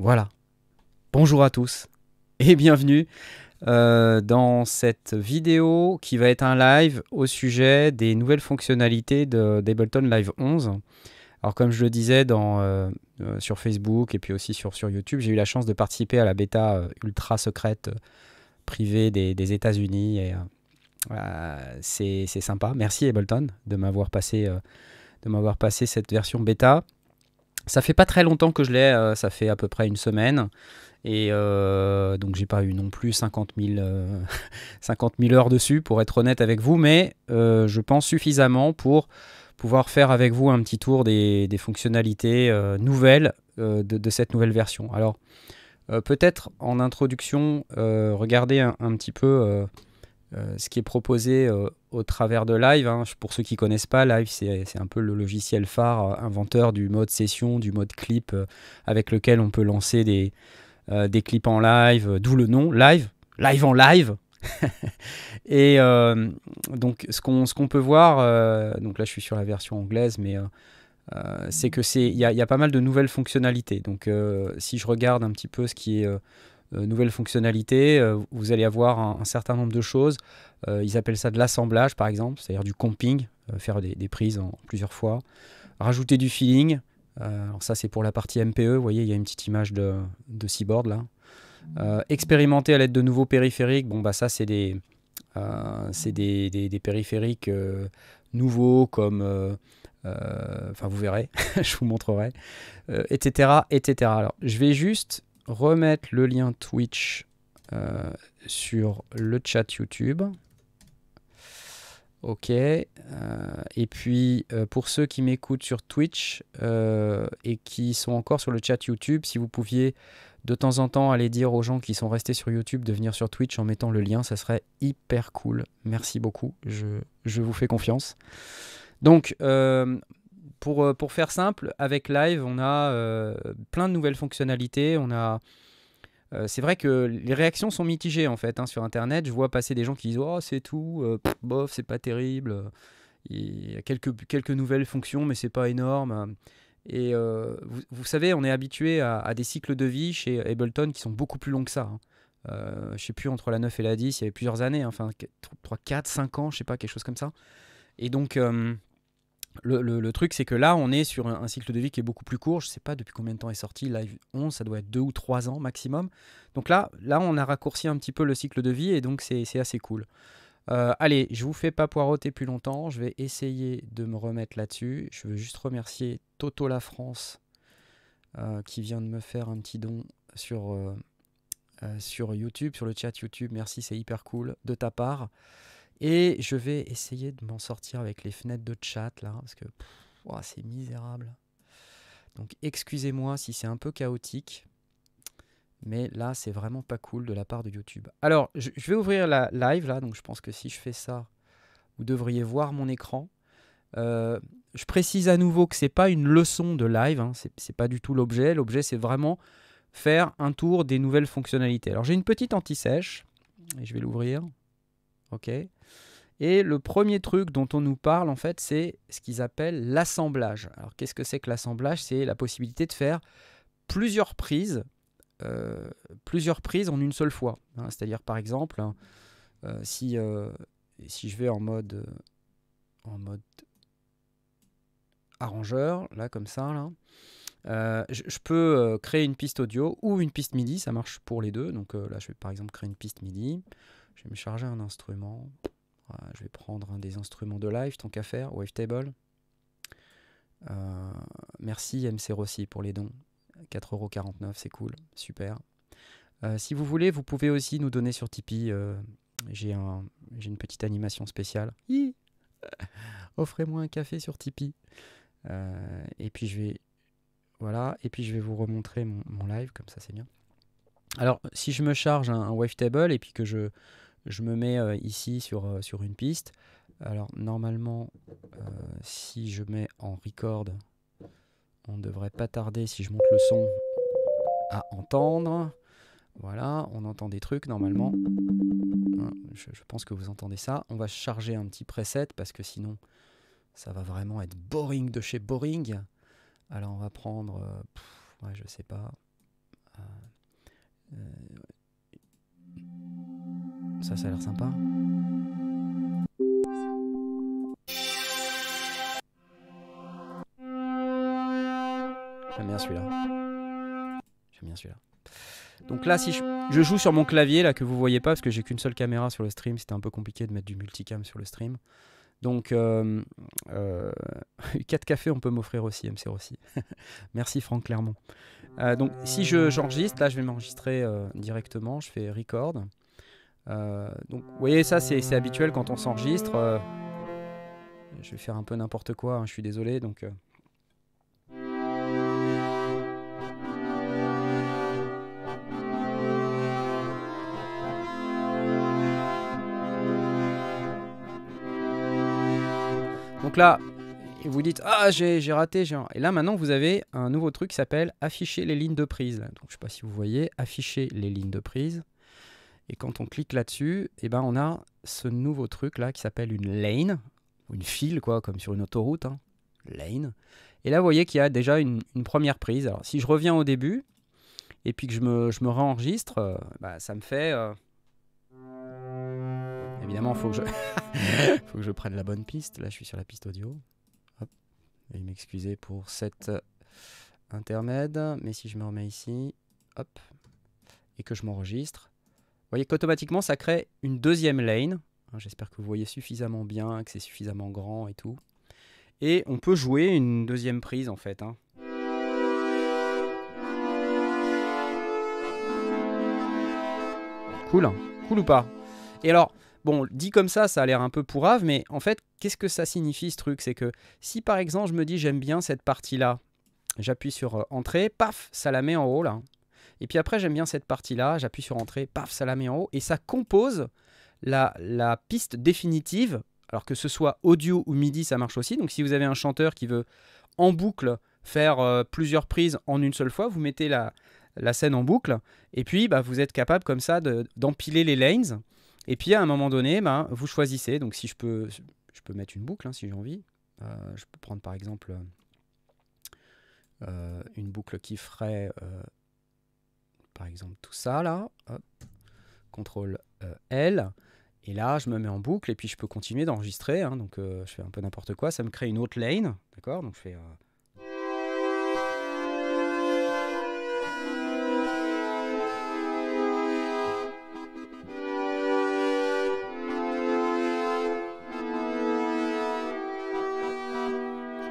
Voilà. Bonjour à tous et bienvenue dans cette vidéo qui va être un live au sujet des nouvelles fonctionnalités d'Ableton Live 11. Alors comme je le disais sur Facebook et puis aussi sur YouTube, j'ai eu la chance de participer à la bêta ultra secrète privée des États-Unis et c'est sympa. Merci Ableton de m'avoir passé cette version bêta. Ça fait pas très longtemps que je l'ai, ça fait à peu près une semaine. Et donc j'ai pas eu non plus 50 000 heures dessus pour être honnête avec vous, mais je pense suffisamment pour pouvoir faire avec vous un petit tour des fonctionnalités nouvelles de cette nouvelle version. Alors peut-être en introduction, regardez un petit peu ce qui est proposé au travers de Live. Hein. Pour ceux qui ne connaissent pas, Live c'est un peu le logiciel phare, inventeur du mode session, du mode clip, avec lequel on peut lancer des clips en live, d'où le nom live, live en live. Et donc ce qu'on peut voir, donc là je suis sur la version anglaise, mais c'est que il y a pas mal de nouvelles fonctionnalités. Donc si je regarde un petit peu ce qui est nouvelles fonctionnalités, vous allez avoir un certain nombre de choses. Ils appellent ça de l'assemblage par exemple, c'est-à-dire du comping, faire des prises en plusieurs fois, rajouter du feeling. Alors ça c'est pour la partie MPE, vous voyez il y a une petite image de Seaboard là. Expérimenter à l'aide de nouveaux périphériques, bon bah ça c'est des périphériques nouveaux comme enfin vous verrez, je vous montrerai, etc., etc. Alors je vais juste remettre le lien Twitch sur le chat YouTube. Ok. Et puis, pour ceux qui m'écoutent sur Twitch et qui sont encore sur le chat YouTube, si vous pouviez de temps en temps aller dire aux gens qui sont restés sur YouTube de venir sur Twitch en mettant le lien, ça serait hyper cool. Merci beaucoup. Je vous fais confiance. Donc, pour faire simple, avec Live, on a plein de nouvelles fonctionnalités. C'est vrai que les réactions sont mitigées en fait sur internet. Je vois passer des gens qui disent oh c'est tout, bof c'est pas terrible. Il y a quelques nouvelles fonctions mais c'est pas énorme. Et vous savez, on est habitué à des cycles de vie chez Ableton qui sont beaucoup plus longs que ça. Je sais plus, entre la 9 et la 10, il y avait plusieurs années, enfin 3, 4, 5 ans, je sais pas, quelque chose comme ça. Et donc le truc, c'est que là, on est sur un cycle de vie qui est beaucoup plus court. Je ne sais pas depuis combien de temps est sorti Live 11, ça doit être 2 ou 3 ans maximum. Donc là, on a raccourci un petit peu le cycle de vie et donc c'est assez cool. Allez, je vous fais pas poireauter plus longtemps. Je vais essayer de me remettre là-dessus. Je veux juste remercier Toto La France qui vient de me faire un petit don sur YouTube, sur le chat YouTube. Merci, c'est hyper cool de ta part. Et je vais essayer de m'en sortir avec les fenêtres de chat là, parce que c'est misérable. Donc excusez-moi si c'est un peu chaotique, mais là c'est vraiment pas cool de la part de YouTube. Alors je vais ouvrir la live là, donc je pense que si je fais ça, vous devriez voir mon écran. Je précise à nouveau que c'est pas une leçon de live, hein, c'est pas du tout l'objet. L'objet c'est vraiment faire un tour des nouvelles fonctionnalités. Alors j'ai une petite anti-sèche, et je vais l'ouvrir. Ok. Et le premier truc dont on nous parle, en fait, c'est ce qu'ils appellent l'assemblage. Alors, qu'est-ce que c'est que l'assemblage? C'est la possibilité de faire plusieurs prises en une seule fois. Hein, c'est-à-dire, par exemple, si je vais en mode arrangeur, là, comme ça, là, je peux créer une piste audio ou une piste MIDI, ça marche pour les deux. Donc là, je vais par exemple créer une piste MIDI. Je vais me charger un instrument. Voilà, je vais prendre un des instruments de live, tant qu'à faire, Wavetable. Merci MC Rossi pour les dons. 4,49 €, c'est cool, super. Si vous voulez, vous pouvez aussi nous donner sur Tipeee. J'ai une petite animation spéciale. Offrez-moi un café sur Tipeee. Et puis voilà, et puis je vais vous remontrer mon live, comme ça c'est bien. Alors, si je me charge un Wavetable et puis que je me mets ici sur une piste. Alors normalement, si je mets en record, on ne devrait pas tarder, si je monte le son, à entendre. Voilà, on entend des trucs normalement. Je pense que vous entendez ça. On va charger un petit preset parce que sinon, ça va vraiment être boring de chez boring. Alors on va prendre, je sais pas, ça a l'air sympa. J'aime bien celui-là. J'aime bien celui-là. Donc là, si je joue sur mon clavier, là, que vous voyez pas, parce que j'ai qu'une seule caméra sur le stream, c'était un peu compliqué de mettre du multicam sur le stream. Donc, 4 cafés, on peut m'offrir aussi, MC Rossi. Merci Franck Clermont. Donc, si j'enregistre, là, je vais m'enregistrer directement. Je fais record. Donc, vous voyez, ça, c'est habituel quand on s'enregistre. Je vais faire un peu n'importe quoi, hein, je suis désolé. Donc, donc là, vous dites ah j'ai raté. Et là maintenant vous avez un nouveau truc qui s'appelle afficher les lignes de prise. Donc je sais pas si vous voyez, afficher les lignes de prise. Et quand on clique là-dessus, eh ben, on a ce nouveau truc là qui s'appelle une lane, ou une file quoi, comme sur une autoroute, hein. Lane. Et là vous voyez qu'il y a déjà une première prise. Alors si je reviens au début et puis que je me réenregistre, bah, ça me fait... Évidemment, il faut que faut que je prenne la bonne piste. Là, je suis sur la piste audio. Hop. Et m'excuser pour cet intermède. Mais si je me remets ici, hop, et que je m'enregistre, vous voyez qu'automatiquement, ça crée une deuxième lane. J'espère que vous voyez suffisamment bien, que c'est suffisamment grand et tout. Et on peut jouer une deuxième prise, en fait, hein. Cool. Cool ou pas? Et alors... Bon, dit comme ça a l'air un peu pourrave, mais en fait, qu'est-ce que ça signifie ce truc? C'est que si par exemple je me dis j'aime bien cette partie-là, j'appuie sur Entrée, paf, ça la met en haut là. Et puis après j'aime bien cette partie-là, j'appuie sur Entrée, paf, ça la met en haut. Et ça compose la piste définitive, alors que ce soit audio ou MIDI, ça marche aussi. Donc si vous avez un chanteur qui veut en boucle faire plusieurs prises en une seule fois, vous mettez la scène en boucle, et puis bah, vous êtes capable comme ça d'empiler les lanes. Et puis à un moment donné, ben, vous choisissez. Donc si je peux mettre une boucle hein, si j'ai envie. Je peux prendre par exemple une boucle qui ferait par exemple tout ça là. Hop. CTRL L. Et là, je me mets en boucle et puis je peux continuer d'enregistrer. Hein, donc je fais un peu n'importe quoi. Ça me crée une autre lane. D'accord? Donc je fais...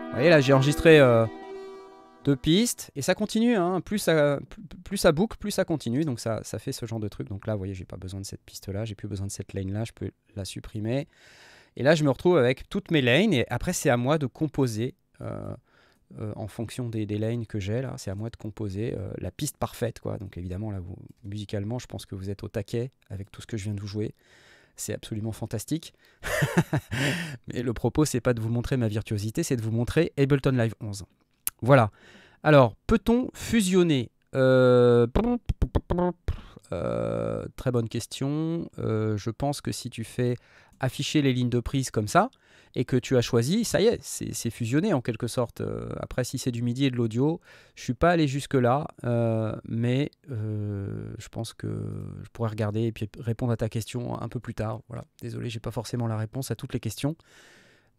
Vous voyez là, j'ai enregistré 2 pistes et ça continue. Hein. Plus ça boucle, plus ça continue. Donc ça fait ce genre de truc. Donc là, vous voyez, j'ai pas besoin de cette piste-là. J'ai plus besoin de cette lane-là. Je peux la supprimer. Et là, je me retrouve avec toutes mes lanes. Et après, c'est à moi de composer en fonction des lanes que j'ai. Là, c'est à moi de composer la piste parfaite, quoi. Donc évidemment, là, musicalement, je pense que vous êtes au taquet avec tout ce que je viens de vous jouer. C'est absolument fantastique. Mais le propos, c'est pas de vous montrer ma virtuosité, c'est de vous montrer Ableton Live 11. Voilà. Alors, peut-on fusionner très bonne question. Je pense que si tu fais afficher les lignes de prise comme ça, et que tu as choisi, ça y est, c'est fusionné en quelque sorte. Après, si c'est du MIDI et de l'audio, je ne suis pas allé jusque-là, mais je pense que je pourrais regarder et puis répondre à ta question un peu plus tard. Voilà. Désolé, je n'ai pas forcément la réponse à toutes les questions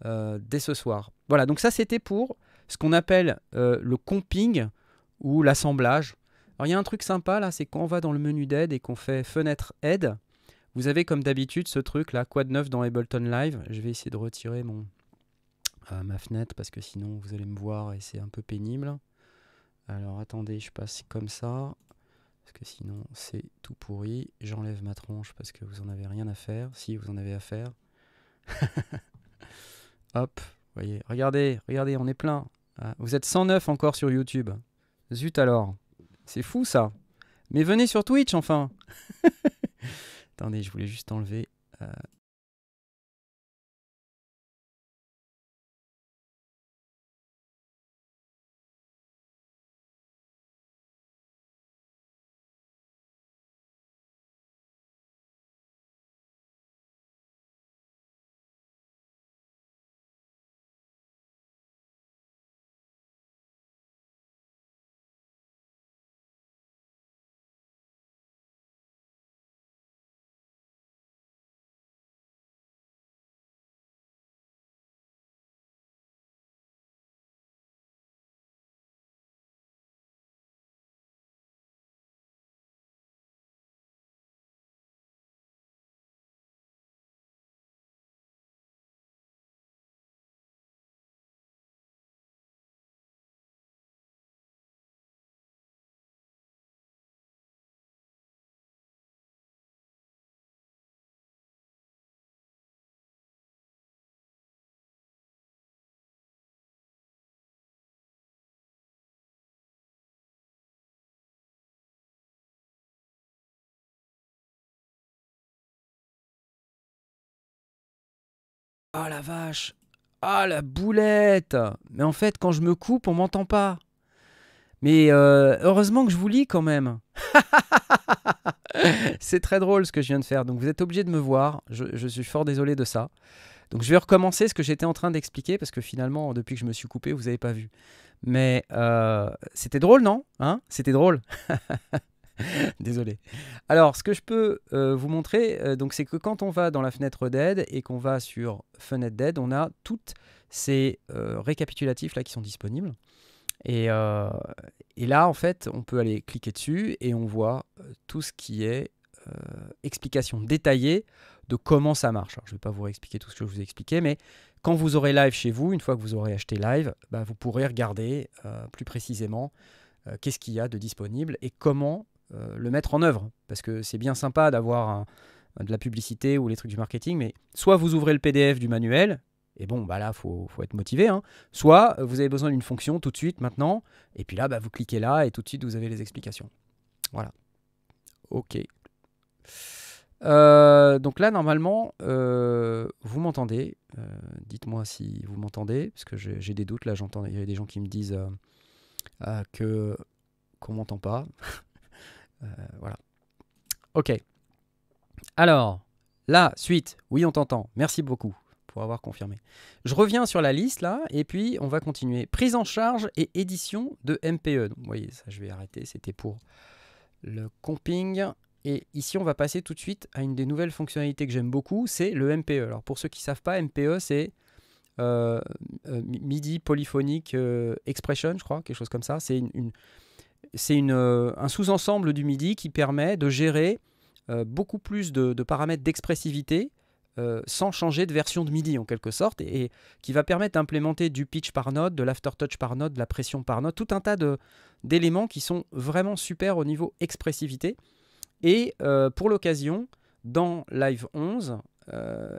dès ce soir. Voilà, donc ça c'était pour ce qu'on appelle le comping ou l'assemblage. Alors il y a un truc sympa là, c'est quand on va dans le menu d'aide et qu'on fait fenêtre aide, vous avez comme d'habitude ce truc là, quoi de neuf dans Ableton Live. Je vais essayer de retirer ma fenêtre parce que sinon vous allez me voir et c'est un peu pénible. Alors attendez, je passe comme ça, parce que sinon c'est tout pourri. J'enlève ma tronche parce que vous en avez rien à faire. Si, vous en avez à faire. Hop, voyez, regardez, on est plein. Ah, vous êtes 109 encore sur YouTube. Zut alors, c'est fou ça. Mais venez sur Twitch enfin. Attendez, je voulais juste enlever Ah la vache. Ah la boulette. Mais en fait, quand je me coupe, on m'entend pas. Mais heureusement que je vous lis quand même. C'est très drôle ce que je viens de faire. Donc vous êtes obligé de me voir. Je suis fort désolé de ça. Donc je vais recommencer ce que j'étais en train d'expliquer parce que finalement, depuis que je me suis coupé, vous n'avez pas vu. Mais c'était drôle, non, hein? C'était drôle. Désolé. Alors, ce que je peux vous montrer, donc, c'est que quand on va dans la fenêtre d'aide et qu'on va sur fenêtre d'aide, on a toutes ces récapitulatifs là qui sont disponibles. Et là, en fait, on peut aller cliquer dessus et on voit tout ce qui est explication détaillée de comment ça marche. Alors, je ne vais pas vous réexpliquer tout ce que je vous ai expliqué, mais quand vous aurez Live chez vous, une fois que vous aurez acheté Live, bah, vous pourrez regarder plus précisément qu'est-ce qu'il y a de disponible et comment le mettre en œuvre. Parce que c'est bien sympa d'avoir de la publicité ou les trucs du marketing, mais soit vous ouvrez le PDF du manuel, et bon, bah là, faut être motivé, hein. Soit vous avez besoin d'une fonction tout de suite, maintenant, et puis là, bah, vous cliquez là, et tout de suite, vous avez les explications. Voilà. Ok. Donc là, normalement, vous m'entendez. Dites-moi si vous m'entendez, parce que j'ai des doutes. Là, j'entends, il y a des gens qui me disent qu'on m'entend pas. Voilà. Ok. Alors, la suite. Oui, on t'entend. Merci beaucoup pour avoir confirmé. Je reviens sur la liste là, et puis on va continuer. Prise en charge et édition de MPE. Donc, vous voyez, ça, je vais arrêter. C'était pour le comping. Et ici, on va passer tout de suite à une des nouvelles fonctionnalités que j'aime beaucoup, c'est le MPE. Alors, pour ceux qui ne savent pas, MPE, c'est MIDI Polyphonic Expression, je crois, quelque chose comme ça. C'est un sous-ensemble du MIDI qui permet de gérer beaucoup plus de paramètres d'expressivité sans changer de version de MIDI en quelque sorte, et qui va permettre d'implémenter du pitch par note, de l'aftertouch par note, de la pression par note, tout un tas d'éléments qui sont vraiment super au niveau expressivité. Et pour l'occasion, dans Live 11,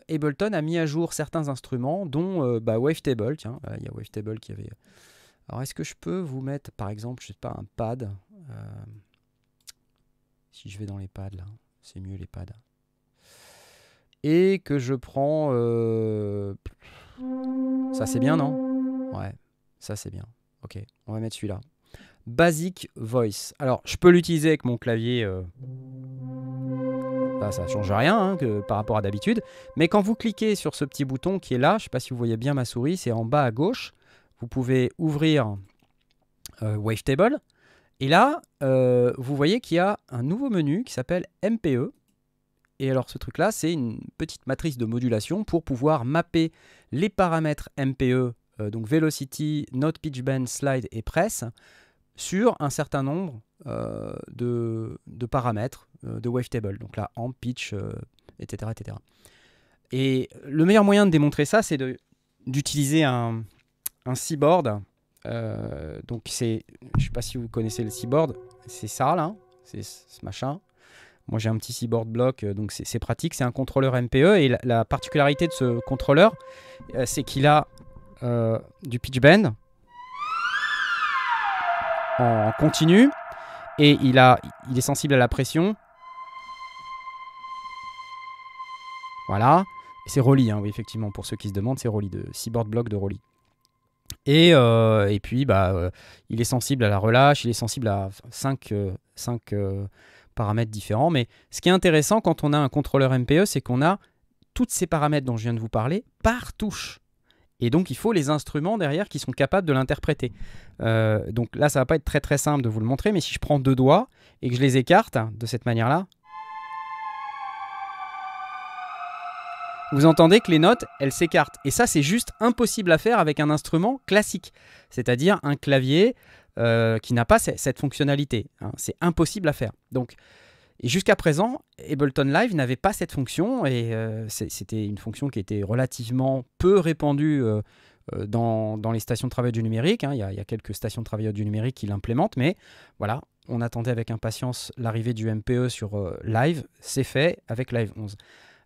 Ableton a mis à jour certains instruments, dont Wavetable. Tiens, il y a Wavetable qui avait... Alors, est-ce que je peux vous mettre, par exemple, je sais pas, un pad si je vais dans les pads, là, c'est mieux les pads. Et que je prends... Ça, c'est bien, non? Ouais, ça, c'est bien. Ok, on va mettre celui-là. Basic Voice. Alors, je peux l'utiliser avec mon clavier... Bah, ça ne change rien hein, par rapport à d'habitude. Mais quand vous cliquez sur ce petit bouton qui est là, je ne sais pas si vous voyez bien ma souris, c'est en bas à gauche. Vous pouvez ouvrir Wavetable. Et là, vous voyez qu'il y a un nouveau menu qui s'appelle MPE. Et alors ce truc-là, c'est une petite matrice de modulation pour pouvoir mapper les paramètres MPE, donc Velocity, Note, Pitch, Bend, Slide et Press, sur un certain nombre de paramètres de Wavetable. Donc là, amp, pitch, etc., etc. Et le meilleur moyen de démontrer ça, c'est d'utiliser un Seaboard. Donc c'est, je ne sais pas si vous connaissez le Seaboard, c'est ça là, c'est ce machin. Moi j'ai un petit Seaboard block, donc c'est pratique, c'est un contrôleur MPE. Et la particularité de ce contrôleur, c'est qu'il a du pitch bend en continu, et il est sensible à la pression. Voilà, et c'est Roly, hein, oui, effectivement, pour ceux qui se demandent, c'est Roly, de Seaboard block de Roly. Et puis, il est sensible à la relâche, il est sensible à 5 paramètres différents. Mais ce qui est intéressant quand on a un contrôleur MPE, c'est qu'on a tous ces paramètres dont je viens de vous parler par touche. Et donc, il faut les instruments derrière qui sont capables de l'interpréter. Donc là, ça ne va pas être très très simple de vous le montrer, mais si je prends 2 doigts et que je les écarte de cette manière-là, vous entendez que les notes, elles s'écartent. Et ça, c'est juste impossible à faire avec un instrument classique, c'est-à-dire un clavier qui n'a pas cette fonctionnalité. Hein. C'est impossible à faire. Donc, et jusqu'à présent, Ableton Live n'avait pas cette fonction, et c'était une fonction qui était relativement peu répandue dans les stations de travail du numérique. Hein. Il y a quelques stations de travail du numérique qui l'implémentent, mais voilà, on attendait avec impatience l'arrivée du MPE sur Live. C'est fait avec Live 11.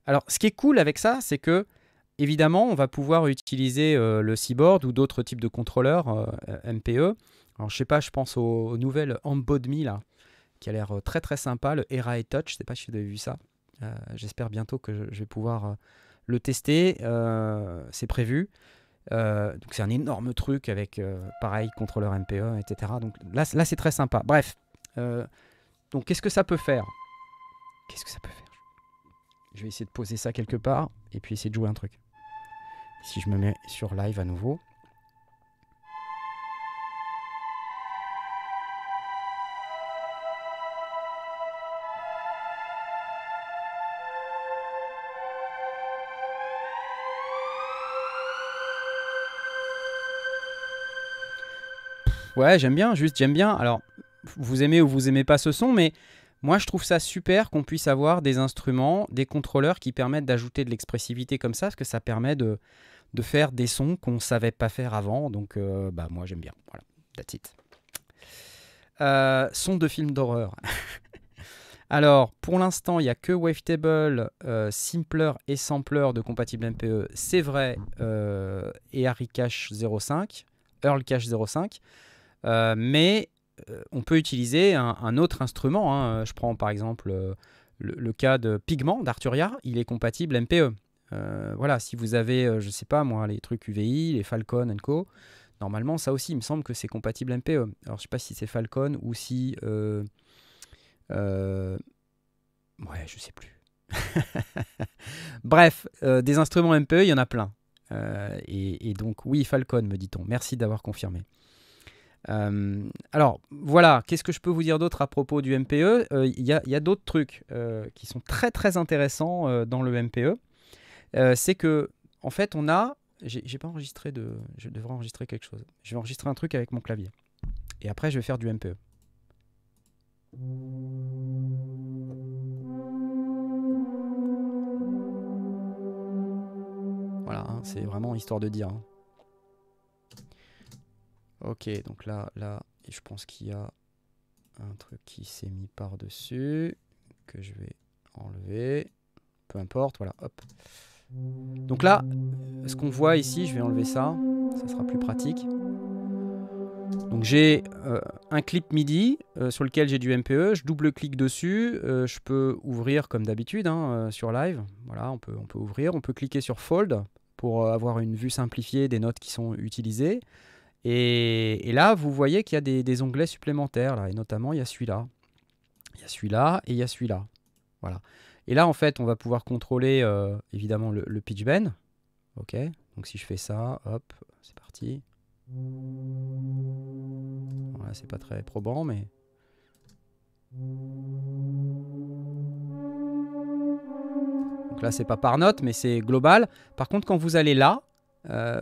Alors, ce qui est cool avec ça, c'est que, évidemment, on va pouvoir utiliser le Seaboard ou d'autres types de contrôleurs MPE. Alors, je sais pas, je pense au nouvel HomePod.me, là, qui a l'air très très sympa, le Era et Touch. Je sais pas si vous avez vu ça. J'espère bientôt que je vais pouvoir le tester, c'est prévu. Donc c'est un énorme truc avec pareil contrôleur MPE, etc. Donc là c'est très sympa. Bref, donc qu'est-ce que ça peut faire? Qu'est-ce que ça peut faire? Je vais essayer de poser ça quelque part et puis essayer de jouer un truc. Si je me mets sur live à nouveau. Ouais, j'aime bien, juste j'aime bien. Alors, vous aimez ou vous aimez pas ce son, mais moi je trouve ça super qu'on puisse avoir des instruments, des contrôleurs qui permettent d'ajouter de l'expressivité comme ça, parce que ça permet de faire des sons qu'on ne savait pas faire avant. Donc, bah, moi j'aime bien. Voilà, that's it. Son de film d'horreur. Alors, pour l'instant, il n'y a que Wavetable, Simpler et Sampler de compatible MPE. C'est vrai, et Harry Cache 05, Earl Cache 05. Mais on peut utiliser un autre instrument. Hein. Je prends par exemple le cas de Pigment d'Arturia, il est compatible MPE. Voilà, si vous avez, je sais pas moi, les trucs UVI, les Falcon & Co, normalement ça aussi, il me semble que c'est compatible MPE. Alors je sais pas si c'est Falcon ou si... ouais, je sais plus. Bref, des instruments MPE, il y en a plein. Et donc, oui, Falcon, me dit-on. Merci d'avoir confirmé. Alors voilà, qu'est-ce que je peux vous dire d'autre à propos du MPE? Il y a d'autres trucs qui sont très très intéressants dans le MPE. C'est que en fait on a, j'ai pas enregistré je devrais enregistrer quelque chose. Je vais enregistrer un truc avec mon clavier et après je vais faire du MPE. Voilà, hein, c'est vraiment histoire de dire. Hein. Ok, donc là, je pense qu'il y a un truc qui s'est mis par-dessus, que je vais enlever. Peu importe, voilà, hop. Donc là, ce qu'on voit ici, je vais enlever ça, ça sera plus pratique. Donc j'ai un clip MIDI sur lequel j'ai du MPE, je double-clique dessus, je peux ouvrir comme d'habitude hein, sur live. Voilà, on peut ouvrir, on peut cliquer sur Fold pour avoir une vue simplifiée des notes qui sont utilisées. Et là, vous voyez qu'il y a des onglets supplémentaires, là, et notamment il y a celui-là. Il y a celui-là et il y a celui-là. Voilà. Et là, en fait, on va pouvoir contrôler évidemment le pitch bend. Ok, donc si je fais ça, hop, c'est parti. Voilà, c'est pas très probant, mais... Donc là, c'est pas par note, mais c'est global. Par contre, quand vous allez là,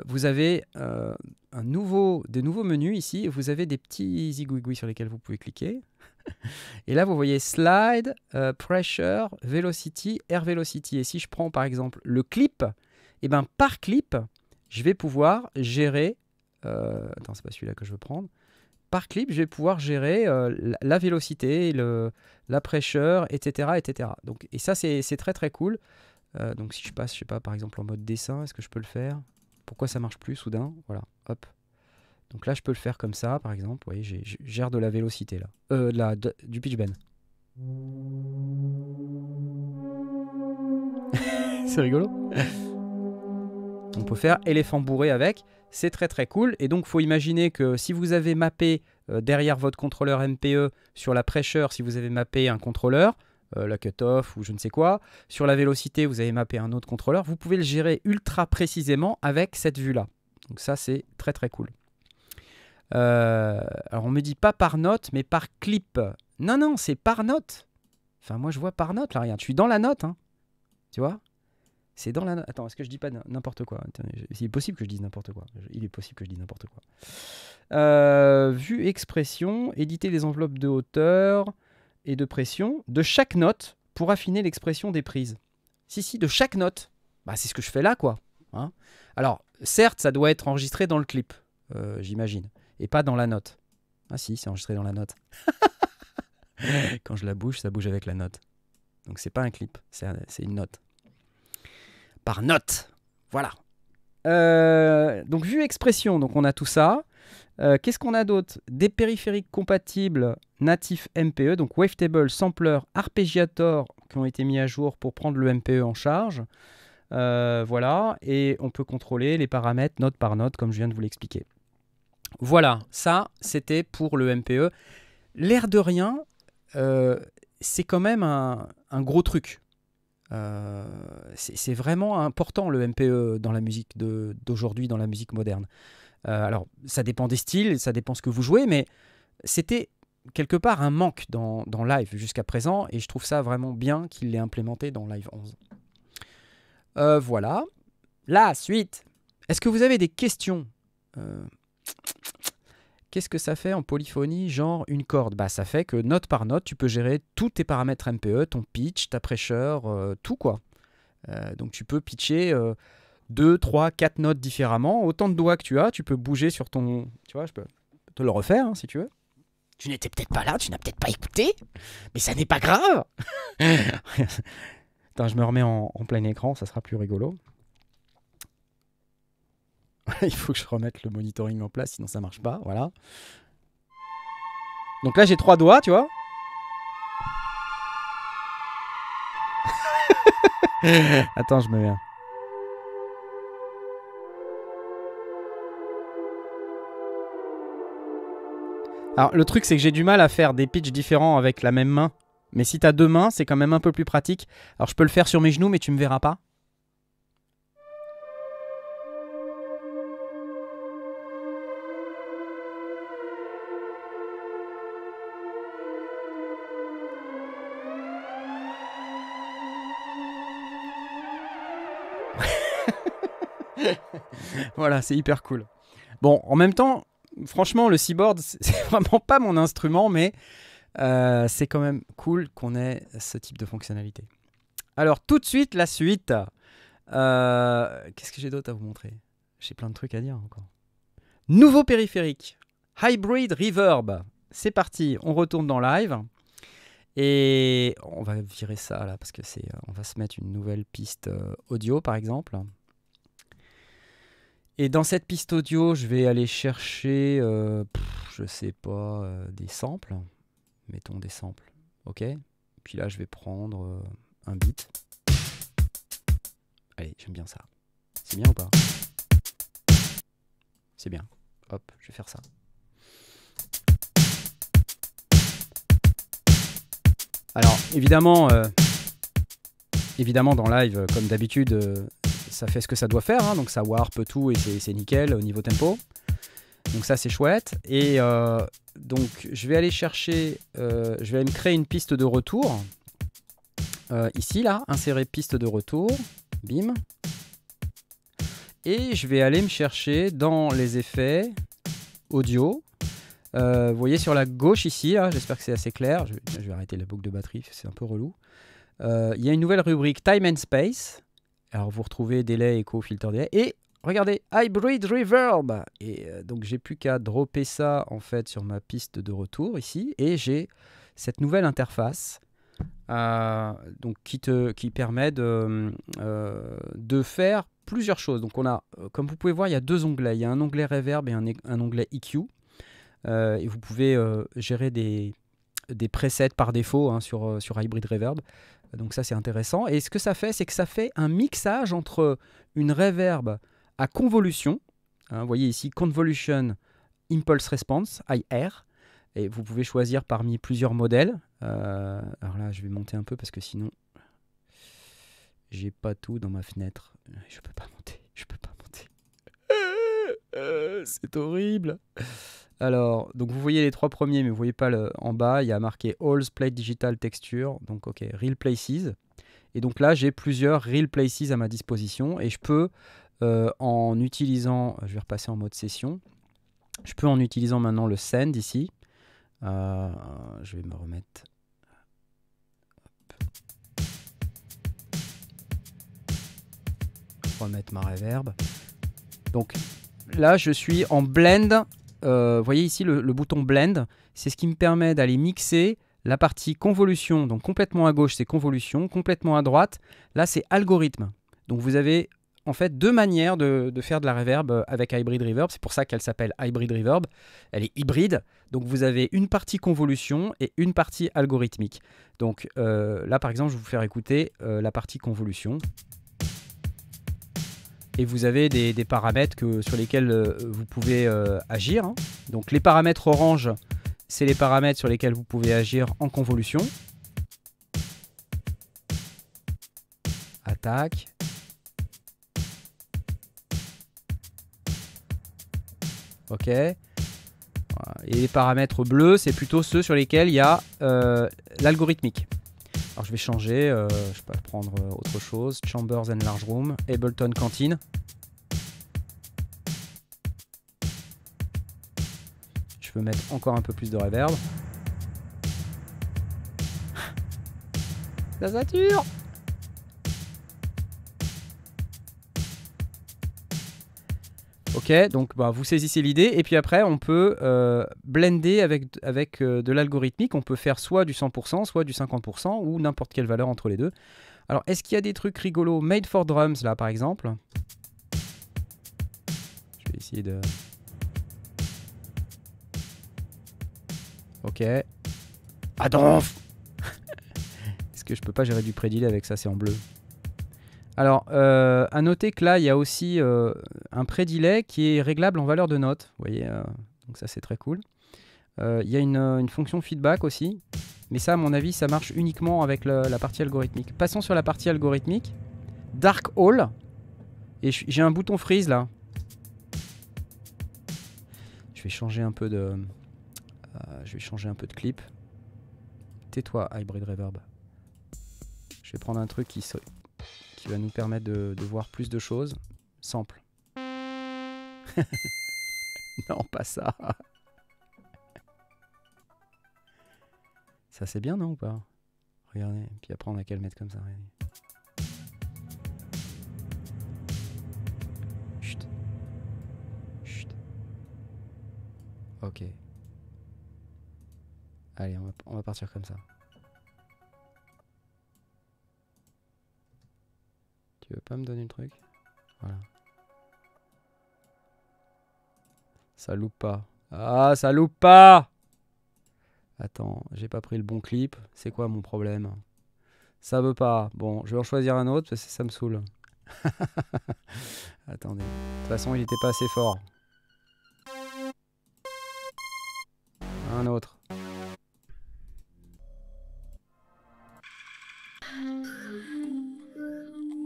vous avez des nouveaux menus ici. Vous avez des petits zigouigouis sur lesquels vous pouvez cliquer. Et là, vous voyez Slide, Pressure, Velocity, Air Velocity. Et si je prends par exemple le clip, et ben par clip, je vais pouvoir gérer... attends, c'est pas celui-là que je veux prendre. Par clip, je vais pouvoir gérer la vélocité, la pressure, etc., etc. Donc, et ça, c'est très très cool. Donc si je passe, je sais pas, par exemple en mode dessin, est-ce que je peux le faire? Pourquoi ça marche plus soudain? Voilà, hop. Donc là, je peux le faire comme ça, par exemple. Vous voyez, je gère de la vélocité là. Du pitch bend. C'est rigolo. On peut faire éléphant bourré avec. C'est très très cool. Et donc, il faut imaginer que si vous avez mappé derrière votre contrôleur MPE sur la pressure, si vous avez mappé un contrôleur, la cutoff ou je ne sais quoi, sur la vélocité, vous avez mappé un autre contrôleur, vous pouvez le gérer ultra précisément avec cette vue-là. Donc ça, c'est très très cool. Alors, on me dit pas par note, mais par clip. Non, non, c'est par note. Enfin, moi, je vois par note, là, regarde. Je suis dans la note, hein. Tu vois? C'est dans la note. Attends, est-ce que je dis pas n'importe quoi? Il est possible que je dise n'importe quoi. Il est possible que je dise n'importe quoi. Vue expression, éditer les enveloppes de hauteur et de pression de chaque note pour affiner l'expression des prises. Si, de chaque note. Bah, c'est ce que je fais là, quoi. Hein. Alors, certes, ça doit être enregistré dans le clip, j'imagine, et pas dans la note. Ah si, c'est enregistré dans la note. Quand je la bouge, ça bouge avec la note. Donc, c'est pas un clip, c'est une note. Par note. Voilà. Donc, vue expression, donc on a tout ça. Qu'est-ce qu'on a d'autre? Des périphériques compatibles natifs MPE, donc Wavetable, Sampler, Arpeggiator qui ont été mis à jour pour prendre le MPE en charge. Voilà, et on peut contrôler les paramètres note par note, comme je viens de vous l'expliquer. Voilà, ça, c'était pour le MPE. L'air de rien, c'est quand même un gros truc. C'est vraiment important le MPE dans la musique d'aujourd'hui, dans la musique moderne. Alors, ça dépend des styles, ça dépend ce que vous jouez, mais c'était quelque part un manque dans Live jusqu'à présent, et je trouve ça vraiment bien qu'il l'ait implémenté dans Live 11. Voilà. La suite. Est-ce que vous avez des questions? Qu'est-ce que ça fait en polyphonie, genre une corde? Bah, ça fait que note par note, tu peux gérer tous tes paramètres MPE, ton pitch, ta pressure, tout quoi. Donc tu peux pitcher 2, 3, 4 notes différemment. Autant de doigts que tu as, tu peux bouger sur ton... Tu vois, je peux te le refaire hein, si tu veux. Tu n'étais peut-être pas là, tu n'as peut-être pas écouté, mais ça n'est pas grave. Attends, je me remets en plein écran, ça sera plus rigolo. Il faut que je remette le monitoring en place, sinon ça marche pas. Voilà. Donc là, j'ai 3 doigts, tu vois. Attends, je me mets. Alors, le truc, c'est que j'ai du mal à faire des pitchs différents avec la même main. Mais si tu as 2 mains, c'est quand même un peu plus pratique. Alors, je peux le faire sur mes genoux, mais tu me verras pas. Voilà, c'est hyper cool. Bon, en même temps, franchement, le Seaboard, c'est vraiment pas mon instrument, mais c'est quand même cool qu'on ait ce type de fonctionnalité. Alors, tout de suite, la suite. Qu'est-ce que j'ai d'autre à vous montrer? J'ai plein de trucs à dire encore. Nouveau périphérique. Hybrid Reverb. C'est parti, on retourne dans Live. Et on va virer ça là, parce que c'est, on va se mettre une nouvelle piste audio, par exemple. Et dans cette piste audio, je vais aller chercher, je sais pas, des samples. Mettons des samples, ok. Puis là, je vais prendre un beat. Allez, j'aime bien ça. C'est bien ou pas? C'est bien. Hop, je vais faire ça. Alors, évidemment dans Live, comme d'habitude, ça fait ce que ça doit faire, hein, donc ça warp tout et c'est nickel au niveau tempo. Donc ça c'est chouette. Et donc je vais aller chercher, je vais aller me créer une piste de retour. Ici là, insérer piste de retour, bim. Et je vais aller me chercher dans les effets audio. Vous voyez sur la gauche ici, j'espère que c'est assez clair. Je vais arrêter la boucle de batterie, c'est un peu relou. Il y a une nouvelle rubrique Time and Space. Alors vous retrouvez délai, écho, filter délai. Et regardez, Hybrid Reverb. Et donc j'ai plus qu'à dropper ça en fait sur ma piste de retour ici. Et j'ai cette nouvelle interface donc qui permet de faire plusieurs choses. Donc on a, comme vous pouvez voir, il y a 2 onglets. Il y a un onglet Reverb et un onglet EQ. Et vous pouvez gérer des presets par défaut hein, sur Hybrid Reverb. Donc ça c'est intéressant. Et ce que ça fait, c'est que ça fait un mixage entre une reverb à convolution. Vous voyez ici Convolution Impulse Response, IR. Et vous pouvez choisir parmi plusieurs modèles. Alors là je vais monter un peu parce que sinon j'ai pas tout dans ma fenêtre. Je peux pas monter. C'est horrible. Alors, donc vous voyez les 3 premiers, mais vous voyez pas en bas, il y a marqué All Play Digital Texture, donc ok, Real Places. Et donc là, j'ai plusieurs Real Places à ma disposition, et je peux, en utilisant, je vais repasser en mode session, je peux en utilisant maintenant le Send ici, je vais me remettre, remettre ma reverb. Donc là, je suis en blend. Vous voyez ici le bouton Blend, c'est ce qui me permet d'aller mixer la partie convolution. Donc complètement à gauche, c'est convolution, complètement à droite, là c'est algorithme. Donc vous avez en fait 2 manières de faire de la reverb avec Hybrid Reverb. C'est pour ça qu'elle s'appelle Hybrid Reverb. Elle est hybride. Donc vous avez une partie convolution et une partie algorithmique. Donc là par exemple, je vais vous faire écouter la partie convolution. Et vous avez des paramètres sur lesquels vous pouvez agir. Hein. Donc les paramètres orange, c'est les paramètres sur lesquels vous pouvez agir en convolution. Attaque. Ok. Et les paramètres bleus, c'est plutôt ceux sur lesquels il y a l'algorithmique. Alors je vais changer, je peux prendre autre chose. Chambers and Large Room, Ableton Cantine. Je peux mettre encore un peu plus de reverb. Ça sature. Ok, donc bah, vous saisissez l'idée. Et puis après, on peut blender avec de l'algorithmique. On peut faire soit du 100%, soit du 50%, ou n'importe quelle valeur entre les deux. Alors, est-ce qu'il y a des trucs rigolos? Made for Drums, là, par exemple. Je vais essayer de... Ok. Attends. Est-ce que je peux pas gérer du prédilé avec ça? C'est en bleu. Alors, à noter que là, il y a aussi un prédilé qui est réglable en valeur de note. Vous voyez, donc ça, c'est très cool. Il y a une fonction feedback aussi. Mais ça, à mon avis, ça marche uniquement avec la partie algorithmique. Passons sur la partie algorithmique. Dark Hall. Et j'ai un bouton freeze là. Je vais changer un peu de... clip. Tais-toi, Hybrid Reverb. Je vais prendre un truc qui va nous permettre de voir plus de choses. Sample. Non, pas ça. Ça c'est bien, non, ou pas? Regardez. Puis après, on a qu'à le mettre comme ça. Regardez. Chut. Chut. Ok. Allez, on va partir comme ça. Tu veux pas me donner le truc? Voilà. Ça loupe pas. Ah, ça loupe pas! Attends, j'ai pas pris le bon clip. C'est quoi mon problème? Ça veut pas. Bon, je vais en choisir un autre parce que ça me saoule. Attendez. De toute façon, il était pas assez fort. Un autre.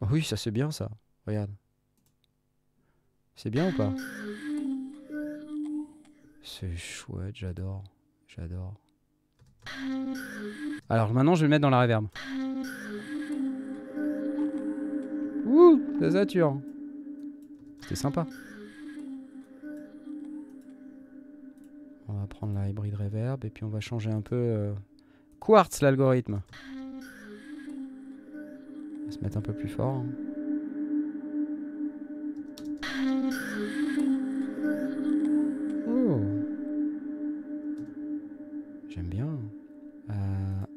Oh oui, ça c'est bien ça. Regarde. C'est bien ou pas? C'est chouette, j'adore. J'adore. Alors maintenant, je vais le mettre dans la reverb. Ouh, ça sature. C'était sympa. On va prendre la Hybrid Reverb et puis on va changer un peu Quartz, l'algorithme. On va se mettre un peu plus fort. Hein. Oh. J'aime bien.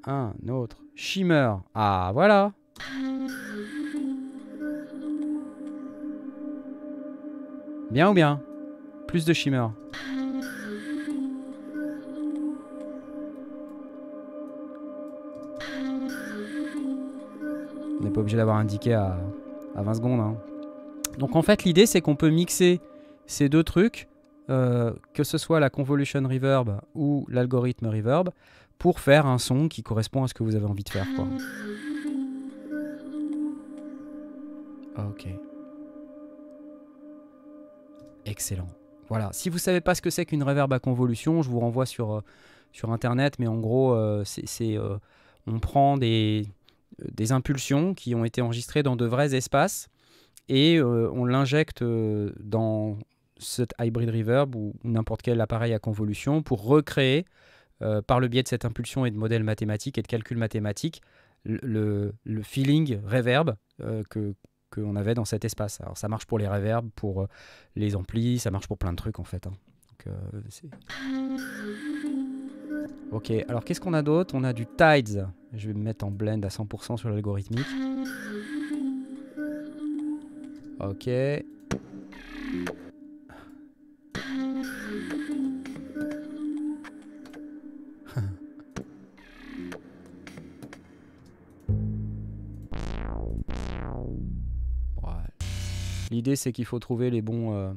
Un autre. Shimmer. Ah, voilà. Bien ou bien? Plus de shimmer. On n'est pas obligé d'avoir indiqué à 20 secondes. Hein. Donc en fait, l'idée, c'est qu'on peut mixer ces deux trucs, que ce soit la convolution reverb ou l'algorithme reverb, pour faire un son qui correspond à ce que vous avez envie de faire. Quoi. Ok. Excellent. Voilà. Si vous ne savez pas ce que c'est qu'une reverb à convolution, je vous renvoie sur Internet, mais en gros, on prend des impulsions qui ont été enregistrées dans de vrais espaces et on l'injecte dans cet hybrid reverb ou n'importe quel appareil à convolution pour recréer, par le biais de cette impulsion et de modèles mathématiques et de calculs mathématiques, le feeling reverb qu'on avait dans cet espace. Alors ça marche pour les reverbs, pour les amplis, ça marche pour plein de trucs en fait. Hein. Donc, ok, alors qu'est-ce qu'on a d'autre? On a du Tides. Je vais me mettre en blend à 100% sur l'algorithmique. Ok. L'idée, c'est qu'il faut trouver les bons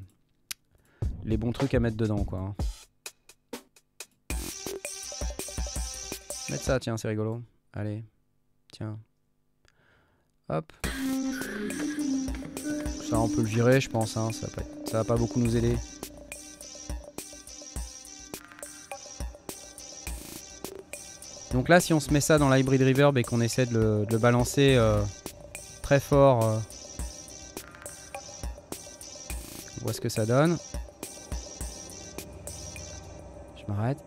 trucs à mettre dedans, quoi. Hein. Mettre ça, tiens, c'est rigolo. Allez, tiens. Hop. Ça, on peut le virer, je pense. Hein. Ça va pas beaucoup nous aider. Donc là, si on se met ça dans l'hybrid reverb et qu'on essaie de le balancer très fort, on voit ce que ça donne. Je m'arrête.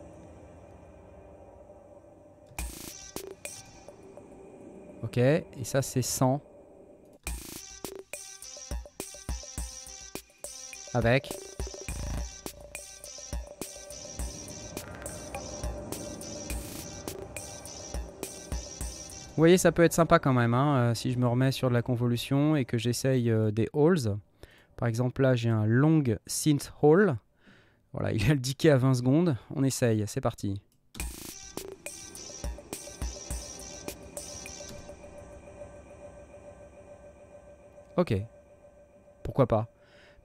Ok, et ça c'est 100. Avec. Vous voyez, ça peut être sympa quand même, hein, si je me remets sur de la convolution et que j'essaye des halls. Par exemple, là, j'ai un long synth hall. Voilà, il a le decay à 20 secondes. On essaye, c'est parti. Ok, pourquoi pas.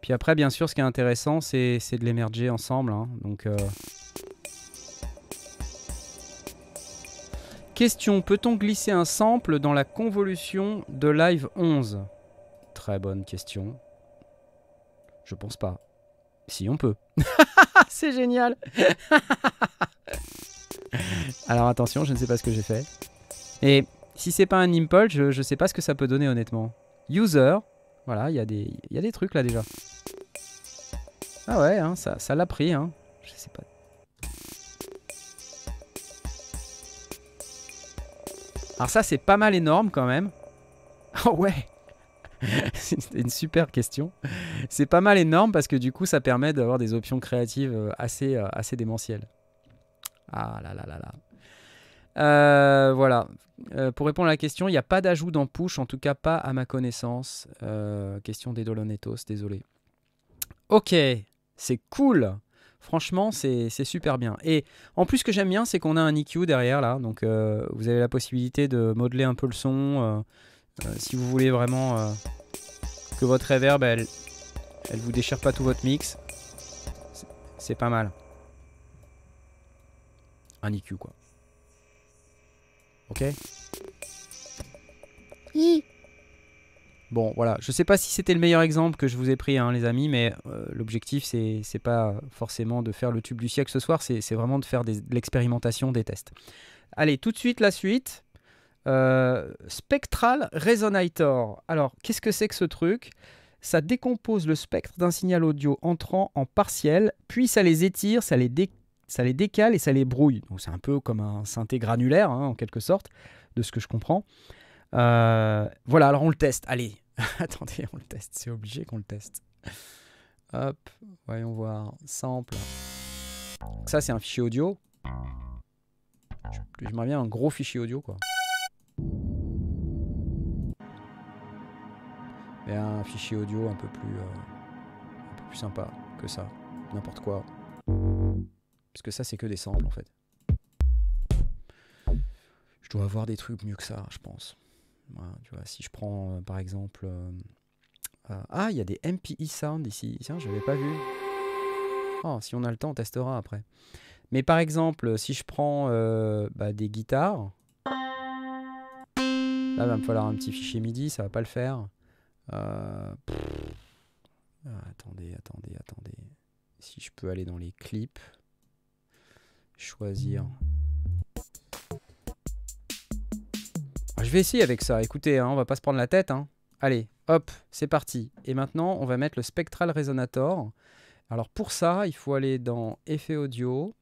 Puis après, bien sûr, ce qui est intéressant, c'est de les merger ensemble. Hein. Donc, question, peut-on glisser un sample dans la convolution de Live 11? Très bonne question. Je pense pas. Si, on peut. C'est génial. Alors attention, je ne sais pas ce que j'ai fait. Et si c'est pas un impulse, je sais pas ce que ça peut donner honnêtement. User, voilà, il y a des trucs là déjà. Ah ouais, hein, ça l'a pris, hein. Je sais pas. Alors ça, c'est pas mal énorme quand même. Oh ouais. C'était une super question. C'est pas mal énorme parce que du coup, ça permet d'avoir des options créatives assez démentielles. Ah là là là là. Voilà. Pour répondre à la question, il n'y a pas d'ajout dans push, en tout cas pas à ma connaissance. Question des Dolonetos, désolé. Ok, c'est cool. Franchement, c'est super bien. Et en plus, ce que j'aime bien, c'est qu'on a un EQ derrière là. Donc, vous avez la possibilité de modeler un peu le son. Si vous voulez vraiment que votre reverb, elle vous déchire pas tout votre mix. C'est pas mal. Un EQ quoi. Ok. Bon, voilà. Je sais pas si c'était le meilleur exemple que je vous ai pris, hein, les amis, mais l'objectif, c'est pas forcément de faire le tube du siècle ce soir, c'est vraiment de faire de l'expérimentation, des tests. Allez, tout de suite, la suite. Spectral Resonator. Alors, qu'est-ce que c'est que ce truc? Ça décompose le spectre d'un signal audio entrant en partiel, puis ça les étire, ça les décale et ça les brouille. Donc c'est un peu comme un synthé granulaire, hein, en quelque sorte, de ce que je comprends. Voilà, alors on le teste. Allez, attendez, on le teste. C'est obligé qu'on le teste. Hop, voyons voir. Sample. Donc ça, c'est un fichier audio. J'aimerais bien un gros fichier audio, quoi. Et un fichier audio un peu plus sympa que ça. N'importe quoi. Parce que ça, c'est que des samples, en fait. Je dois avoir des trucs mieux que ça, je pense. Voilà, tu vois, si je prends, par exemple... ah, il y a des MPI Sound ici. Tiens, je n'avais pas vu. Oh, si on a le temps, on testera après. Mais par exemple, si je prends des guitares... Là, il va me falloir un petit fichier MIDI, ça va pas le faire. Attendez. Si je peux aller dans les clips, choisir. Je vais essayer avec ça. Écoutez, hein, on va pas se prendre la tête. Hein. Allez, hop, c'est parti. Et maintenant, on va mettre le Spectral Resonator. Alors pour ça, il faut aller dans Effets audio.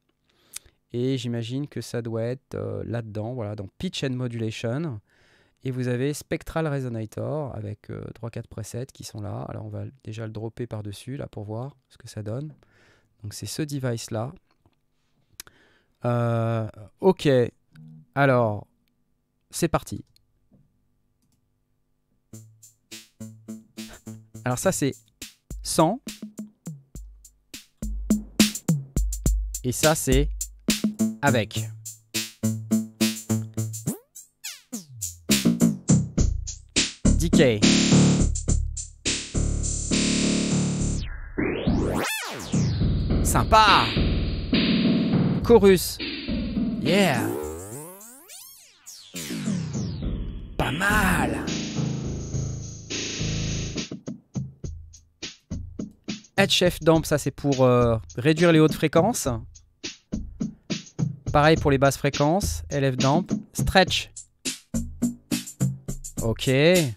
Et j'imagine que ça doit être là-dedans, voilà, dans Pitch and Modulation. Et vous avez Spectral Resonator avec 3-4 presets qui sont là. Alors on va déjà le dropper par-dessus là pour voir ce que ça donne. Donc c'est ce device-là. Ok, alors c'est parti. Alors ça c'est 100. Et ça c'est avec. Decay. Sympa. Chorus. Yeah. Pas mal. HF Damp, ça c'est pour réduire les hautes fréquences. Pareil pour les basses fréquences. LF Damp. Stretch. Ok. Et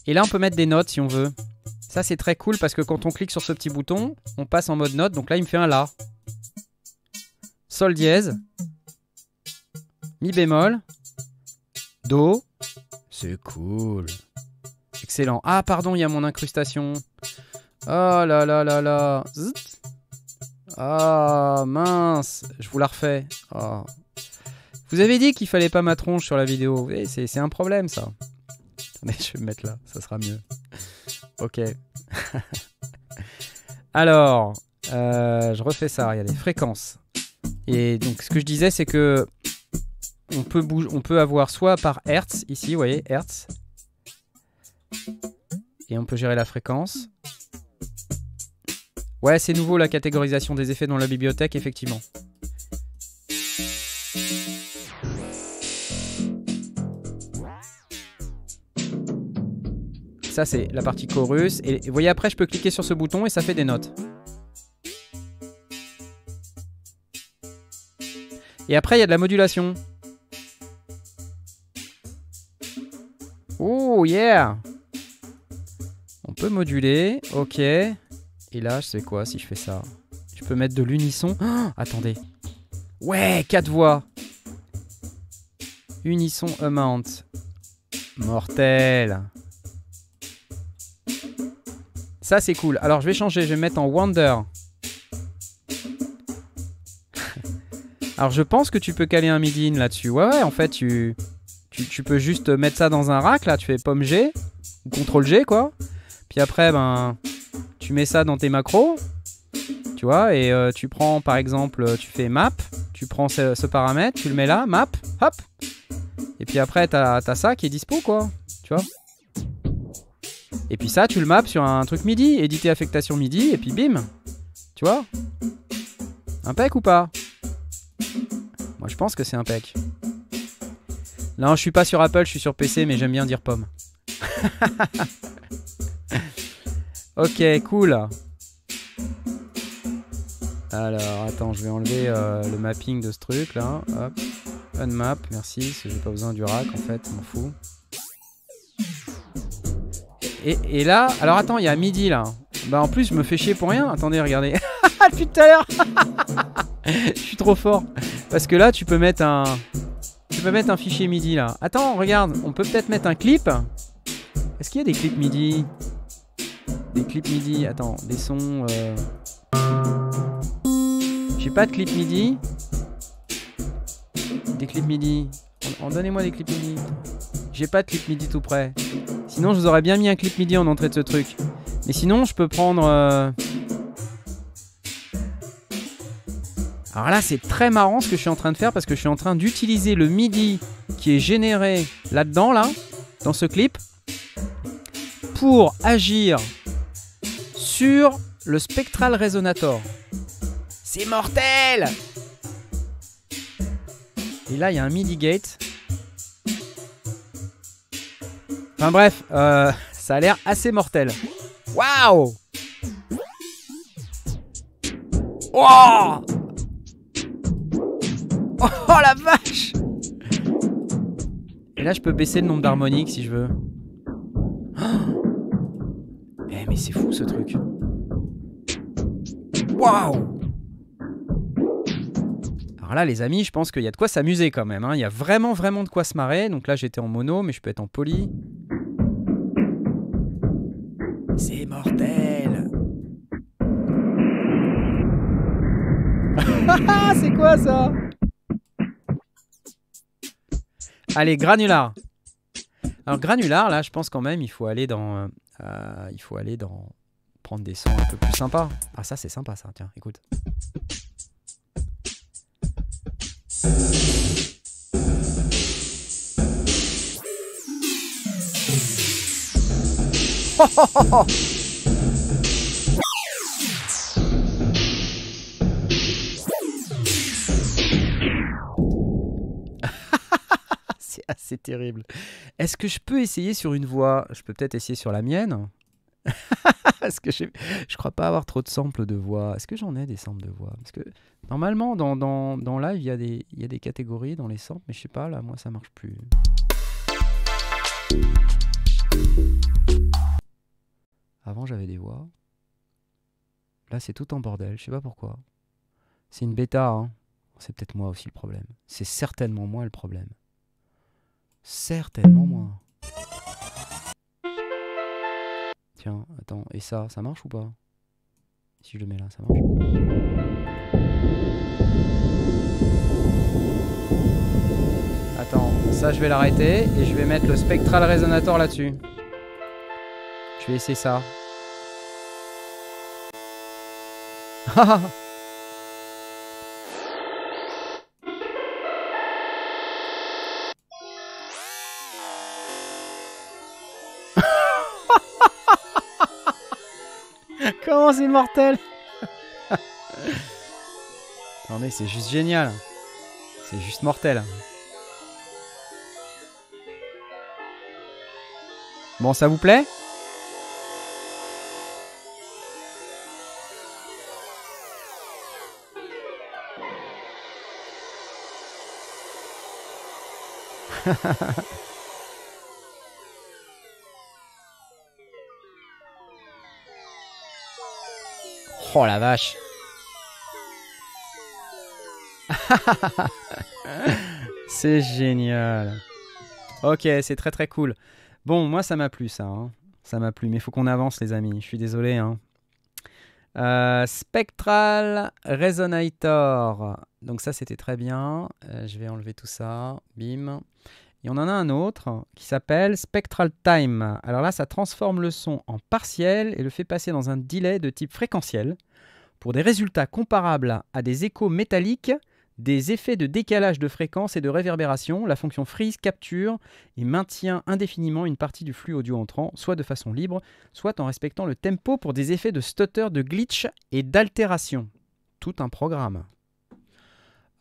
là on peut mettre des notes si on veut. Ça c'est très cool parce que quand on clique sur ce petit bouton, on passe en mode note. Donc là il me fait un La. Sol dièse. Mi bémol. Do. C'est cool. Excellent. Ah pardon, il y a mon incrustation. Oh là là là là. Zut. Ah mince. Je vous la refais. Oh. Vous avez dit qu'il fallait pas ma tronche sur la vidéo. C'est un problème ça. Attendez, je vais me mettre là. Ça sera mieux. Ok. Alors, je refais ça. Regardez, fréquences. Et donc, ce que je disais, c'est que on peut avoir soit par Hertz, ici, vous voyez, Hertz. Et on peut gérer la fréquence. Ouais, c'est nouveau la catégorisation des effets dans la bibliothèque, effectivement. Ça, c'est la partie chorus. Et vous voyez, après, je peux cliquer sur ce bouton et ça fait des notes. Et après, il y a de la modulation. Oh, yeah! On peut moduler. Ok. Et là, je sais quoi si je fais ça? Je peux mettre de l'unisson. Oh, attendez. Ouais, 4 voix. Unisson amount. Mortel. Ça, c'est cool. Alors, je vais changer. Je vais mettre en Wonder. Alors, je pense que tu peux caler un MIDI in là-dessus. Ouais, en fait, tu peux juste mettre ça dans un rack. Là, tu fais pomme G. Ou CTRL G, quoi. Puis après, ben, tu mets ça dans tes macros. Tu vois, et tu prends, par exemple, tu fais map. Tu prends ce paramètre, tu le mets là, map, hop. Et puis après, t'as ça qui est dispo, quoi. Tu vois. Et puis ça, tu le maps sur un truc MIDI, éditer affectation MIDI, et puis bim. Tu vois? Impec ou pas? Moi, je pense que c'est impec. Non, je suis pas sur Apple, je suis sur PC, mais j'aime bien dire pomme. Ok, cool. Alors, attends, je vais enlever le mapping de ce truc, là. Hop. Unmap, merci, parce que j'ai pas besoin du rack, en fait, je m'en fous. Et là, alors attends, il y a midi là. Bah en plus je me fais chier pour rien. Attendez, regardez. Depuis tout à l'heure. Je suis trop fort. Parce que là tu peux mettre un fichier MIDI là. Attends, regarde, on peut peut-être mettre un clip. Est-ce qu'il y a des clips MIDI? Des clips MIDI, attends, des sons. J'ai pas de clip MIDI. Des clips MIDI. Donnez-moi des clips MIDI. J'ai pas de clip MIDI tout près. Sinon, je vous aurais bien mis un clip MIDI en entrée de ce truc. Mais sinon, je peux prendre... Alors là, c'est très marrant ce que je suis en train de faire parce que je suis en train d'utiliser le MIDI qui est généré là-dedans, là, dans ce clip, pour agir sur le Spectral Resonator. C'est mortel! Et là, il y a un MIDI gate. Enfin bref, ça a l'air assez mortel. Waouh! Oh! Oh la vache! Et là, je peux baisser le nombre d'harmoniques si je veux. Oh, mais c'est fou ce truc. Waouh! Alors là, les amis, je pense qu'il y a de quoi s'amuser quand même. Hein. Il y a vraiment de quoi se marrer. Donc là, j'étais en mono, mais je peux être en poly. C'est mortel. C'est quoi ça? Allez, granular. Alors granular, là, je pense quand même, il faut aller dans prendre des sons un peu plus sympas. Ah ça, c'est sympa ça. Tiens, écoute. assez terrible. Est-ce que je peux essayer sur une voix? Je peux peut-être essayer sur la mienne. Parce que je crois pas avoir trop de samples de voix. Est-ce que j'en ai des samples de voix? Parce que normalement, dans live, il y a des catégories dans les samples, mais je sais pas, là, moi, ça marche plus. Avant, j'avais des voix. Là, c'est tout en bordel, je sais pas pourquoi. C'est une bêta, hein. C'est peut-être moi aussi le problème. C'est certainement moi le problème. Certainement moi. Tiens, attends, et ça marche ou pas? Si je le mets là, ça marche? Attends, ça je vais l'arrêter et je vais mettre le Spectral Resonator là-dessus. Je vais essayer ça. Comment c'est mortel? Attendez, c'est juste génial. C'est juste mortel. Bon, ça vous plaît? Oh la vache. C'est génial. Ok, c'est très très cool. Bon, moi ça m'a plu ça. Hein. Ça m'a plu, mais il faut qu'on avance les amis. Je suis désolé. Hein. Spectral Resonator. Donc ça c'était très bien. Je vais enlever tout ça. Bim. Et on en a un autre qui s'appelle Spectral Time. Alors là, ça transforme le son en partiel et le fait passer dans un delay de type fréquentiel pour des résultats comparables à des échos métalliques, des effets de décalage de fréquence et de réverbération. La fonction freeze capture et maintient indéfiniment une partie du flux audio entrant, soit de façon libre, soit en respectant le tempo pour des effets de stutter, de glitch et d'altération. Tout un programme.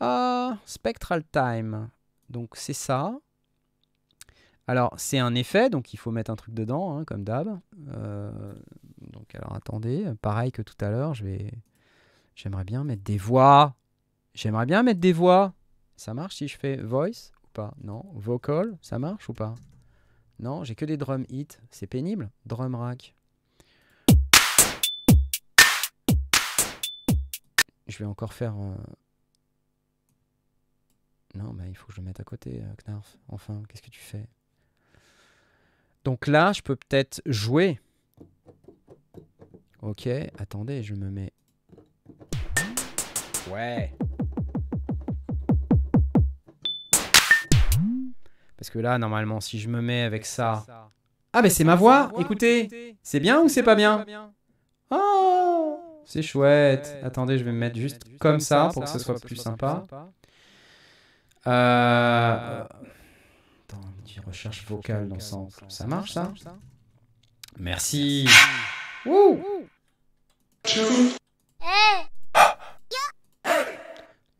Ah, Spectral Time. Donc c'est ça. Alors, c'est un effet, donc il faut mettre un truc dedans, hein, comme d'hab. Donc, alors, attendez, pareil que tout à l'heure, j'aimerais bien mettre des voix. J'aimerais bien mettre des voix. Ça marche si je fais voice ou pas? Non. Vocal, ça marche ou pas? Non, j'ai que des drum hits. C'est pénible. Drum rack. Je vais encore faire... Non, bah, il faut que je le mette à côté, Knarf. Enfin, qu'est-ce que tu fais? Donc là, je peux peut-être jouer. Ok, attendez, je me mets... Ouais. Parce que là, normalement, si je me mets avec ça... Ah, mais c'est ma voix. Écoutez, c'est bien ou c'est pas bien? Oh, c'est chouette. Attendez, je vais me mettre juste comme ça pour que ce soit plus sympa. Recherche vocale dans sample. Ça marche ça? Merci. Wouh!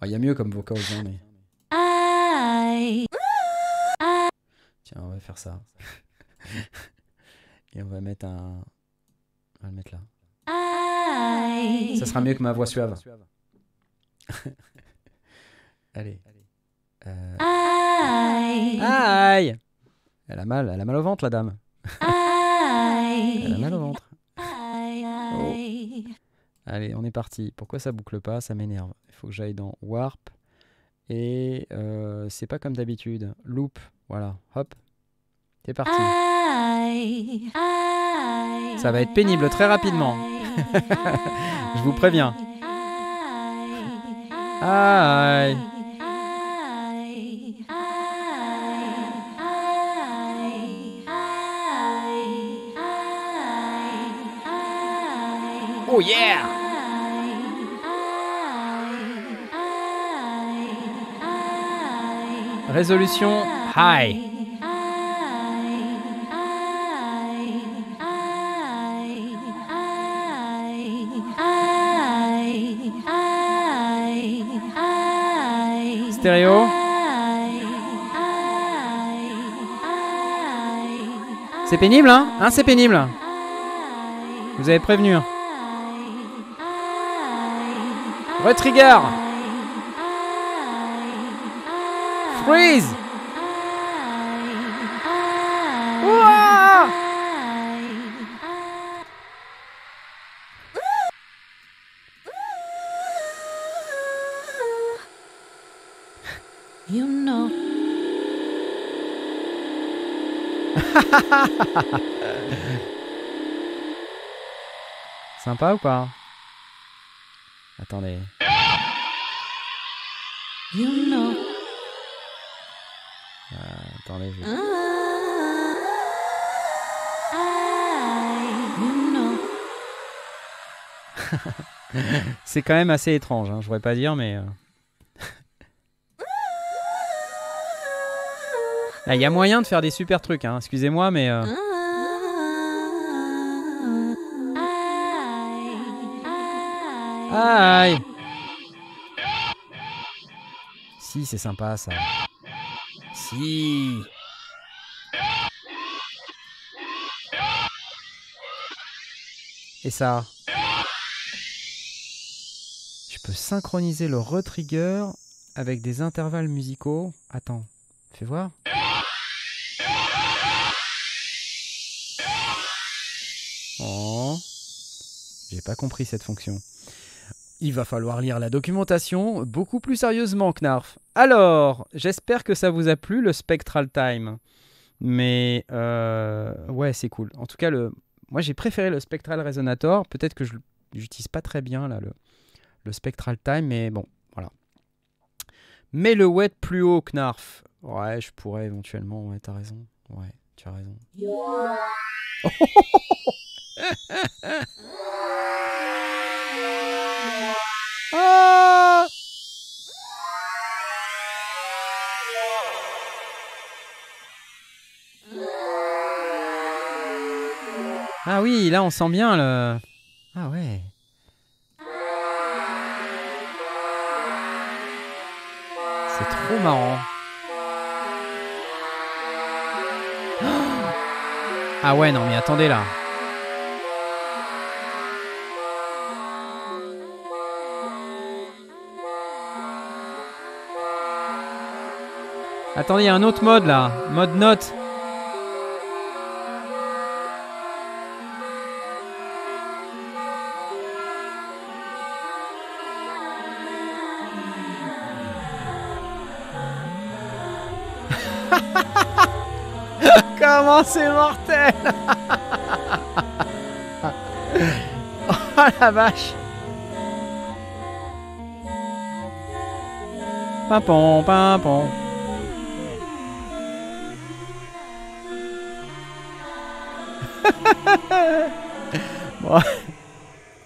Il y a mieux comme vocal, hein, mais... Tiens, on va faire ça. Et on va mettre un... On va le mettre là. Ça sera mieux que ma voix suave. Allez. Aïe! Elle a mal au ventre, la dame. Elle a mal au ventre. Oh. Allez, on est parti. Pourquoi ça boucle pas? Ça m'énerve. Il faut que j'aille dans Warp. Et c'est pas comme d'habitude. Loop. Voilà. Hop. C'est parti. Ça va être pénible très rapidement. Je vous préviens. Aïe. Oh yeah! Résolution high. Stéréo. C'est pénible, hein, c'est pénible. Vous avez prévenu. Hein. Retrigger. Freeze. Ouah. You know. Sympa ou pas? Attendez. You know. Attendez. Je... You know. C'est quand même assez étrange, hein, je pourrais pas dire, mais... Là, il y a moyen de faire des super trucs, hein, excusez-moi, mais... Aïe. Si, c'est sympa, ça. Si. Et ça. Je peux synchroniser le retrigger avec des intervalles musicaux. Attends, fais voir. Oh. J'ai pas compris cette fonction. Il va falloir lire la documentation beaucoup plus sérieusement, Knarf. Alors, j'espère que ça vous a plu, le Spectral Time. Mais, ouais, c'est cool. En tout cas, moi, j'ai préféré le Spectral Resonator. Peut-être que je l'utilise pas très bien, là, le Spectral Time, mais bon, voilà. Mais le wet plus haut, Knarf. Ouais, je pourrais éventuellement, ouais, t'as raison. Ouais, tu as raison. Ah, ah oui, là on sent bien le... Ah ouais. C'est trop marrant. Ah ouais, non mais attendez là. Attendez, il y a un autre mode là. Mode note. Comment c'est mortel. Oh la vache. Pimpon, pimpon. Bon.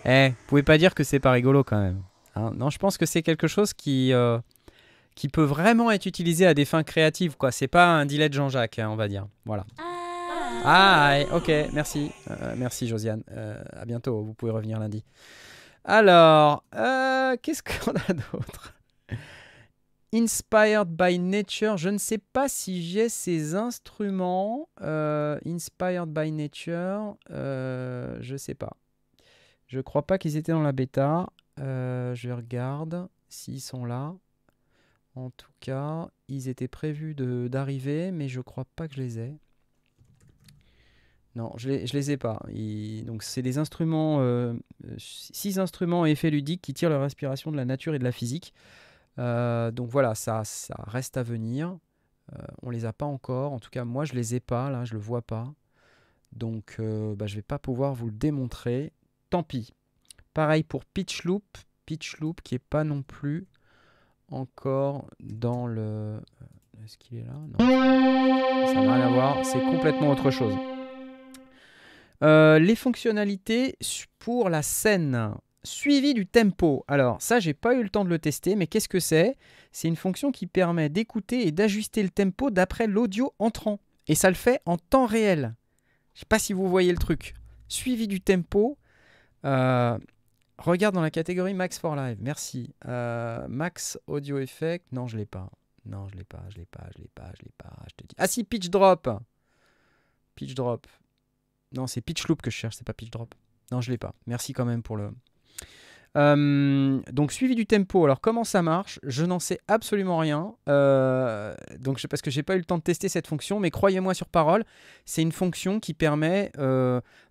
Vous pouvez pas dire que c'est pas rigolo quand même. Hein, non, je pense que c'est quelque chose qui peut vraiment être utilisé à des fins créatives, quoi. C'est pas un delay de Jean-Jacques, hein, on va dire. Voilà. Ah, ok, merci. Merci Josiane. À bientôt, vous pouvez revenir lundi. Alors, qu'est-ce qu'on a d'autre? Inspired by Nature. Je ne sais pas si j'ai ces instruments. Inspired by Nature. Je sais pas. Je crois pas qu'ils étaient dans la bêta. Je regarde s'ils sont là. En tout cas, ils étaient prévus d'arriver, mais je crois pas que je les ai. Non, je les ai pas. Donc c'est des instruments, 6 instruments à effet ludique qui tirent leur inspiration de la nature et de la physique. Donc voilà, ça reste à venir. On les a pas encore. En tout cas, moi je les ai pas. Là, je le vois pas. Donc je vais pas pouvoir vous le démontrer. Tant pis. Pareil pour Pitch Loop. Pitch Loop qui est pas non plus encore dans le... Est-ce qu'il est là? Non. Ça n'a rien à voir. C'est complètement autre chose. Les fonctionnalités pour la scène. Suivi du tempo. Alors ça, j'ai pas eu le temps de le tester, mais qu'est-ce que c'est? C'est une fonction qui permet d'écouter et d'ajuster le tempo d'après l'audio entrant. Et ça le fait en temps réel. Je sais pas si vous voyez le truc. Suivi du tempo. Regarde dans la catégorie Max for Live. Merci. Max Audio Effect. Non, je l'ai pas. Non, je l'ai pas. Je te dis. Ah si, Pitch Drop. Pitch drop. Non, c'est pitch loop que je cherche, c'est pas pitch drop. Non, je l'ai pas. Merci quand même pour le... donc suivi du tempo. Alors comment ça marche? Je n'en sais absolument rien. Parce que j'ai pas eu le temps de tester cette fonction, mais croyez-moi sur parole, c'est une fonction qui permet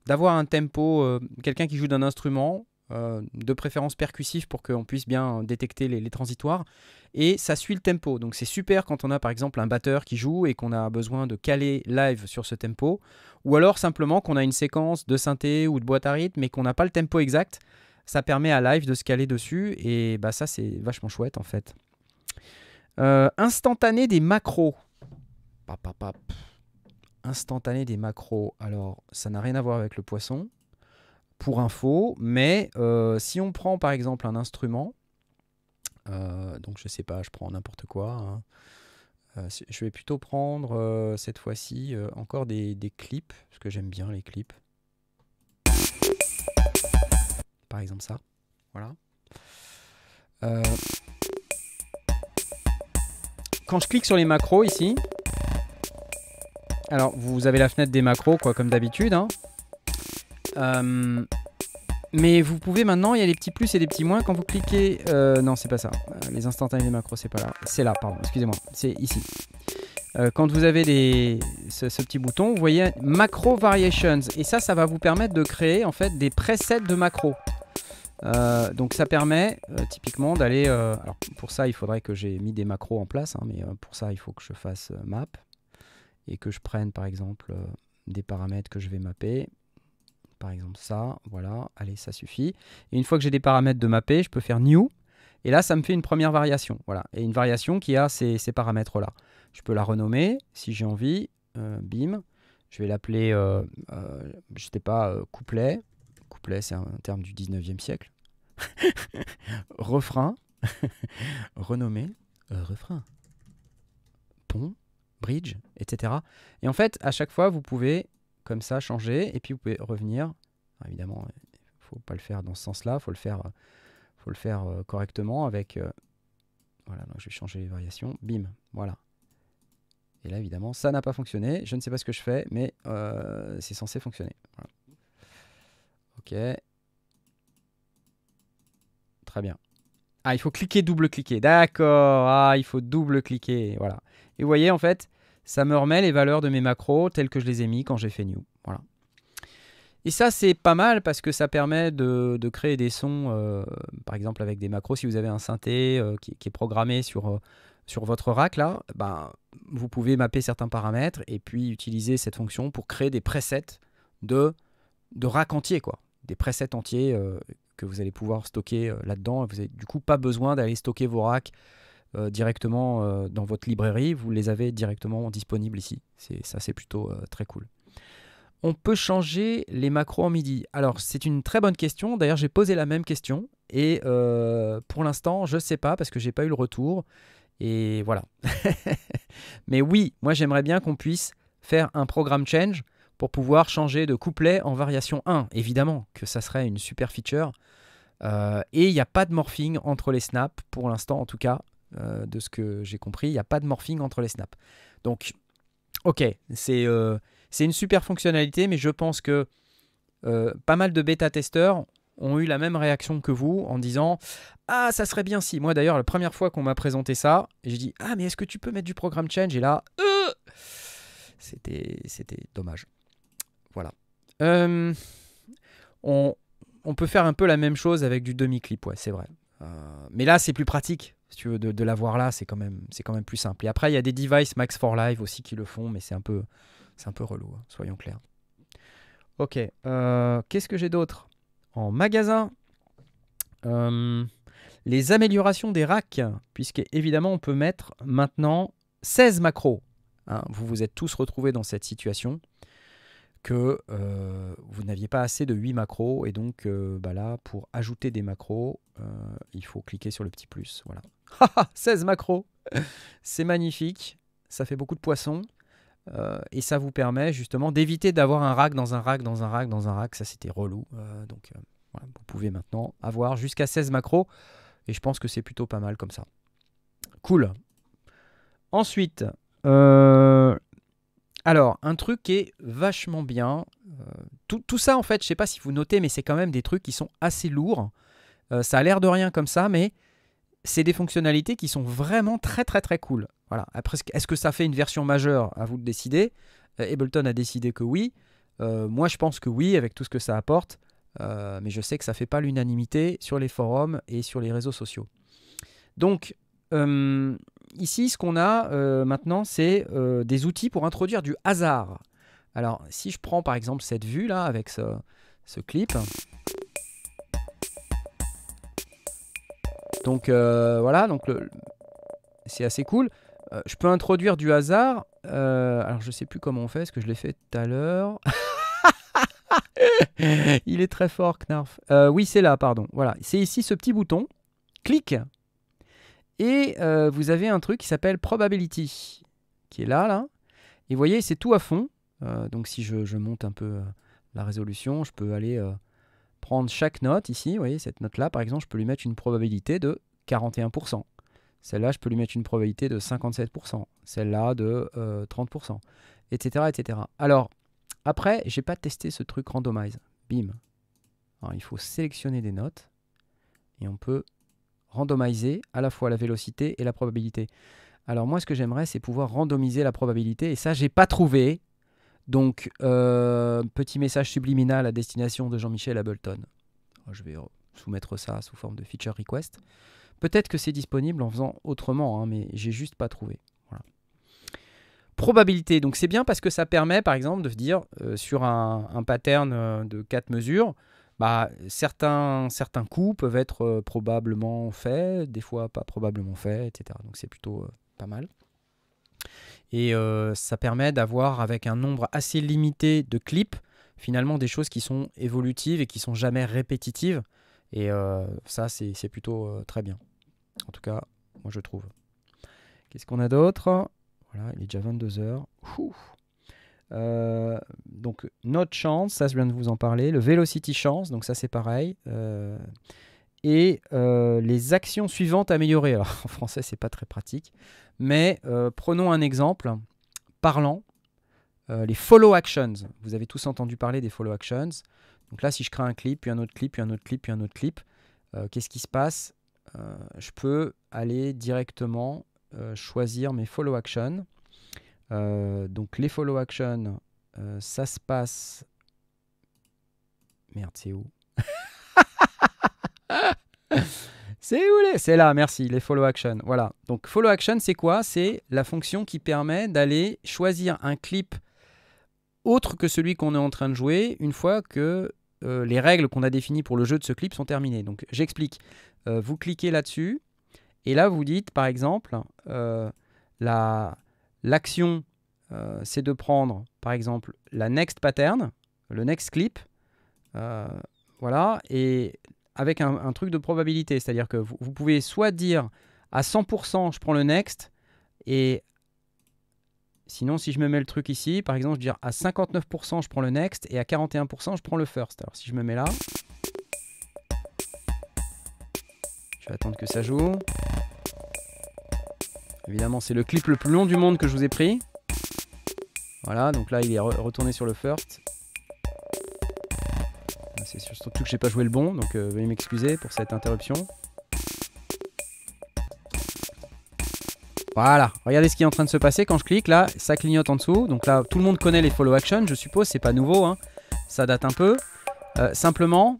d'avoir un tempo, quelqu'un qui joue d'un instrument, de préférence percussif pour qu'on puisse bien détecter les transitoires, et ça suit le tempo. Donc c'est super quand on a par exemple un batteur qui joue et qu'on a besoin de caler live sur ce tempo, ou alors simplement qu'on a une séquence de synthé ou de boîte à rythme mais qu'on n'a pas le tempo exact. Ça permet à live de se caler dessus et bah ça c'est vachement chouette en fait. Instantané des macros. Instantané des macros. Alors ça n'a rien à voir avec le poisson pour info, mais si on prend par exemple un instrument, donc je sais pas, je prends n'importe quoi. Hein. Je vais plutôt prendre cette fois-ci encore des clips, parce que j'aime bien les clips. Par exemple ça, voilà. Quand je clique sur les macros ici, alors vous avez la fenêtre des macros quoi, comme d'habitude, hein. Mais vous pouvez maintenant, il y a les petits plus et les petits moins quand vous cliquez. Non, c'est pas ça. Les instantanés des macros, c'est pas là. C'est là, pardon. Excusez-moi. C'est ici. Quand vous avez ce petit bouton, vous voyez Macro Variations. Et ça va vous permettre de créer en fait des presets de macros. Donc ça permet typiquement d'aller... alors pour ça, il faudrait que j'ai mis des macros en place. Hein, mais pour ça, il faut que je fasse map. Et que je prenne par exemple des paramètres que je vais mapper. Par exemple ça, voilà, allez, ça suffit. Et une fois que j'ai des paramètres de mapper, je peux faire new. Et là, ça me fait une première variation. Voilà. Et une variation qui a ces paramètres-là. Je peux la renommer si j'ai envie. Bim. Je vais l'appeler, je sais pas, couplet. Couplet, c'est un terme du 19e siècle. Refrain. Renommer. Refrain. Pont. Bridge, etc. Et en fait, à chaque fois, vous pouvez comme ça changer. Et puis, vous pouvez revenir. Alors, évidemment, il ne faut pas le faire dans ce sens-là. Il faut le faire correctement avec... voilà, donc je vais changer les variations. Bim, voilà. Et là, évidemment, ça n'a pas fonctionné. Je ne sais pas ce que je fais, mais c'est censé fonctionner. Voilà. Ok. Très bien. Ah, il faut cliquer, double-cliquer. D'accord. Ah, il faut double-cliquer. Voilà. Et vous voyez, en fait, ça me remet les valeurs de mes macros telles que je les ai mis quand j'ai fait new. Voilà. Et ça, c'est pas mal parce que ça permet de créer des sons, par exemple avec des macros. Si vous avez un synthé qui est programmé sur votre rack, là, ben, vous pouvez mapper certains paramètres et puis utiliser cette fonction pour créer des presets de rack entier, quoi. Des presets entiers que vous allez pouvoir stocker là-dedans. Vous n'avez du coup pas besoin d'aller stocker vos racks directement dans votre librairie. Vous les avez directement disponibles ici. Ça, c'est plutôt très cool. On peut changer les macros en MIDI. Alors, c'est une très bonne question. D'ailleurs, j'ai posé la même question. Et pour l'instant, je ne sais pas parce que je n'ai pas eu le retour. Et voilà. Mais oui, moi, j'aimerais bien qu'on puisse faire un programme change pour pouvoir changer de couplet en variation 1. Évidemment que ça serait une super feature. Et il n'y a pas de morphing entre les snaps, pour l'instant en tout cas, de ce que j'ai compris. Il n'y a pas de morphing entre les snaps. Donc, ok, c'est une super fonctionnalité, mais je pense que pas mal de bêta-testeurs ont eu la même réaction que vous en disant « Ah, ça serait bien si ». Moi d'ailleurs, la première fois qu'on m'a présenté ça, j'ai dit « Ah, mais est-ce que tu peux mettre du programme change ?» Et là, c'était dommage. Voilà. On peut faire un peu la même chose avec du demi-clip, ouais, c'est vrai. Mais là, c'est plus pratique. Si tu veux de l'avoir là, c'est quand même plus simple. Et après, il y a des devices Max for Live aussi qui le font, mais c'est un peu relou, hein, soyons clairs. Ok. Qu'est-ce que j'ai d'autre en magasin? Les améliorations des racks, puisque évidemment, on peut mettre maintenant 16 macros. Hein, vous vous êtes tous retrouvés dans cette situation que vous n'aviez pas assez de 8 macros et donc là pour ajouter des macros il faut cliquer sur le petit plus, voilà. 16 macros, c'est magnifique, ça fait beaucoup de poissons et ça vous permet justement d'éviter d'avoir un rack dans un rack dans un rack dans un rack, ça c'était relou, donc voilà, vous pouvez maintenant avoir jusqu'à 16 macros et je pense que c'est plutôt pas mal comme ça. Cool. Ensuite Alors, un truc qui est vachement bien. Tout ça, en fait, je sais pas si vous notez, mais c'est quand même des trucs qui sont assez lourds. Ça a l'air de rien comme ça, mais c'est des fonctionnalités qui sont vraiment très très très cool. Voilà. Après, est-ce que ça fait une version majeure? À vous de décider. Ableton a décidé que oui. Moi, je pense que oui, avec tout ce que ça apporte. Mais je sais que ça ne fait pas l'unanimité sur les forums et sur les réseaux sociaux. Donc, ici, ce qu'on a maintenant, c'est des outils pour introduire du hasard. Alors, si je prends par exemple cette vue-là, avec ce clip. Donc, voilà, donc c'est assez cool. Je peux introduire du hasard. Alors, je ne sais plus comment on fait, parce que je l'ai fait tout à l'heure. Il est très fort, Knarf. Oui, c'est là, pardon. Voilà, c'est ici ce petit bouton. Clic. Et vous avez un truc qui s'appelle Probability, qui est là. Et vous voyez, c'est tout à fond. Donc si je monte un peu la résolution, je peux aller prendre chaque note ici. Vous voyez, cette note-là, par exemple, je peux lui mettre une probabilité de 41%. Celle-là, je peux lui mettre une probabilité de 57%. Celle-là, de 30%, etc., etc. Alors, après, je n'ai pas testé ce truc randomize. Bim. Alors, il faut sélectionner des notes. Et on peut randomiser à la fois la vélocité et la probabilité. Alors moi, ce que j'aimerais, c'est pouvoir randomiser la probabilité. Et ça, j'ai pas trouvé. Donc, petit message subliminal à destination de Jean-Michel Ableton. Je vais soumettre ça sous forme de feature request. Peut-être que c'est disponible en faisant autrement, hein, mais j'ai juste pas trouvé. Voilà. Probabilité. Donc c'est bien parce que ça permet, par exemple, de se dire sur un pattern de 4 mesures, bah, certains coups peuvent être probablement faits, des fois pas probablement faits, etc. Donc c'est plutôt pas mal. Et ça permet d'avoir, avec un nombre assez limité de clips, finalement des choses qui sont évolutives et qui sont jamais répétitives. Et ça, c'est plutôt très bien. En tout cas, moi je trouve. Qu'est-ce qu'on a d'autre? Voilà, il est déjà 22h. Donc, Note Chance, ça je viens de vous en parler. Le Velocity Chance, donc ça c'est pareil. Et les actions suivantes améliorées. Alors, en français, c'est pas très pratique. Mais prenons un exemple parlant. Les follow actions. Vous avez tous entendu parler des follow actions. Donc là, si je crée un clip, puis un autre clip, puis un autre clip, puis un autre clip, qu'est-ce qui se passe? Je peux aller directement choisir mes follow actions. Donc les follow actions, ça se passe... Merde, c'est où? C'est où c'est là, merci, les follow actions. Voilà. Donc follow action, c'est quoi? C'est la fonction qui permet d'aller choisir un clip autre que celui qu'on est en train de jouer une fois que les règles qu'on a définies pour le jeu de ce clip sont terminées. Donc j'explique. Vous cliquez là-dessus et là vous dites par exemple l'action c'est de prendre par exemple la next pattern, le next clip, voilà, et avec un truc de probabilité, c'est-à-dire que vous pouvez soit dire à 100% je prends le next, et sinon si je me mets le truc ici, par exemple je dis à 59% je prends le next et à 41% je prends le first. Alors si je me mets là, je vais attendre que ça joue. Évidemment c'est le clip le plus long du monde que je vous ai pris. Voilà, donc là il est retourné sur le first. C'est surtout que j'ai pas joué le bon, donc veuillez m'excuser pour cette interruption. Voilà, regardez ce qui est en train de se passer quand je clique, là, ça clignote en dessous. Donc là, tout le monde connaît les follow action, je suppose, c'est pas nouveau, hein. Ça date un peu. Simplement,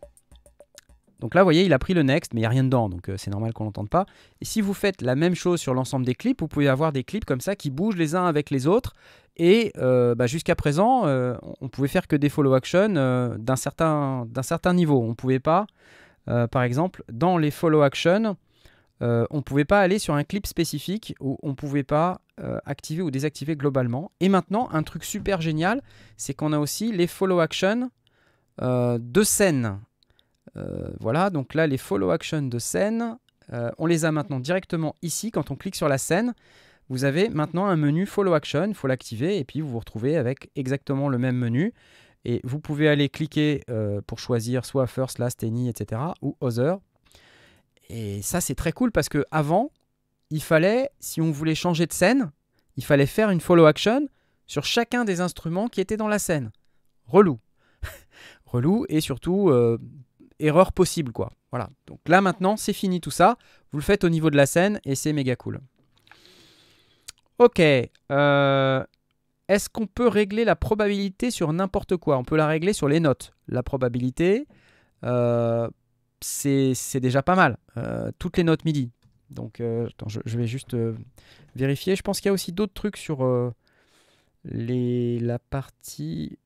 donc là, vous voyez, il a pris le next, mais il n'y a rien dedans, donc c'est normal qu'on l'entende pas. Et si vous faites la même chose sur l'ensemble des clips, vous pouvez avoir des clips comme ça qui bougent les uns avec les autres. Et jusqu'à présent, on pouvait faire que des follow action d'un certain niveau. On ne pouvait pas, par exemple, dans les follow action, on ne pouvait pas aller sur un clip spécifique où on ne pouvait pas activer ou désactiver globalement. Et maintenant, un truc super génial, c'est qu'on a aussi les follow action de scène. Voilà, donc là, les follow action de scène, on les a maintenant directement ici. Quand on clique sur la scène, vous avez maintenant un menu follow action, il faut l'activer et puis vous vous retrouvez avec exactement le même menu. Et vous pouvez aller cliquer pour choisir soit first, last, any, etc. ou other. Et ça, c'est très cool parce qu'avant, il fallait, si on voulait changer de scène, il fallait faire une follow action sur chacun des instruments qui étaient dans la scène. Relou. Relou et surtout erreur possible quoi. Voilà. Donc là maintenant c'est fini tout ça. Vous le faites au niveau de la scène et c'est méga cool. Ok. Est-ce qu'on peut régler la probabilité sur n'importe quoi? On peut la régler sur les notes. La probabilité, c'est déjà pas mal. Toutes les notes MIDI. Donc attends, je vais juste vérifier. Je pense qu'il y a aussi d'autres trucs sur la partie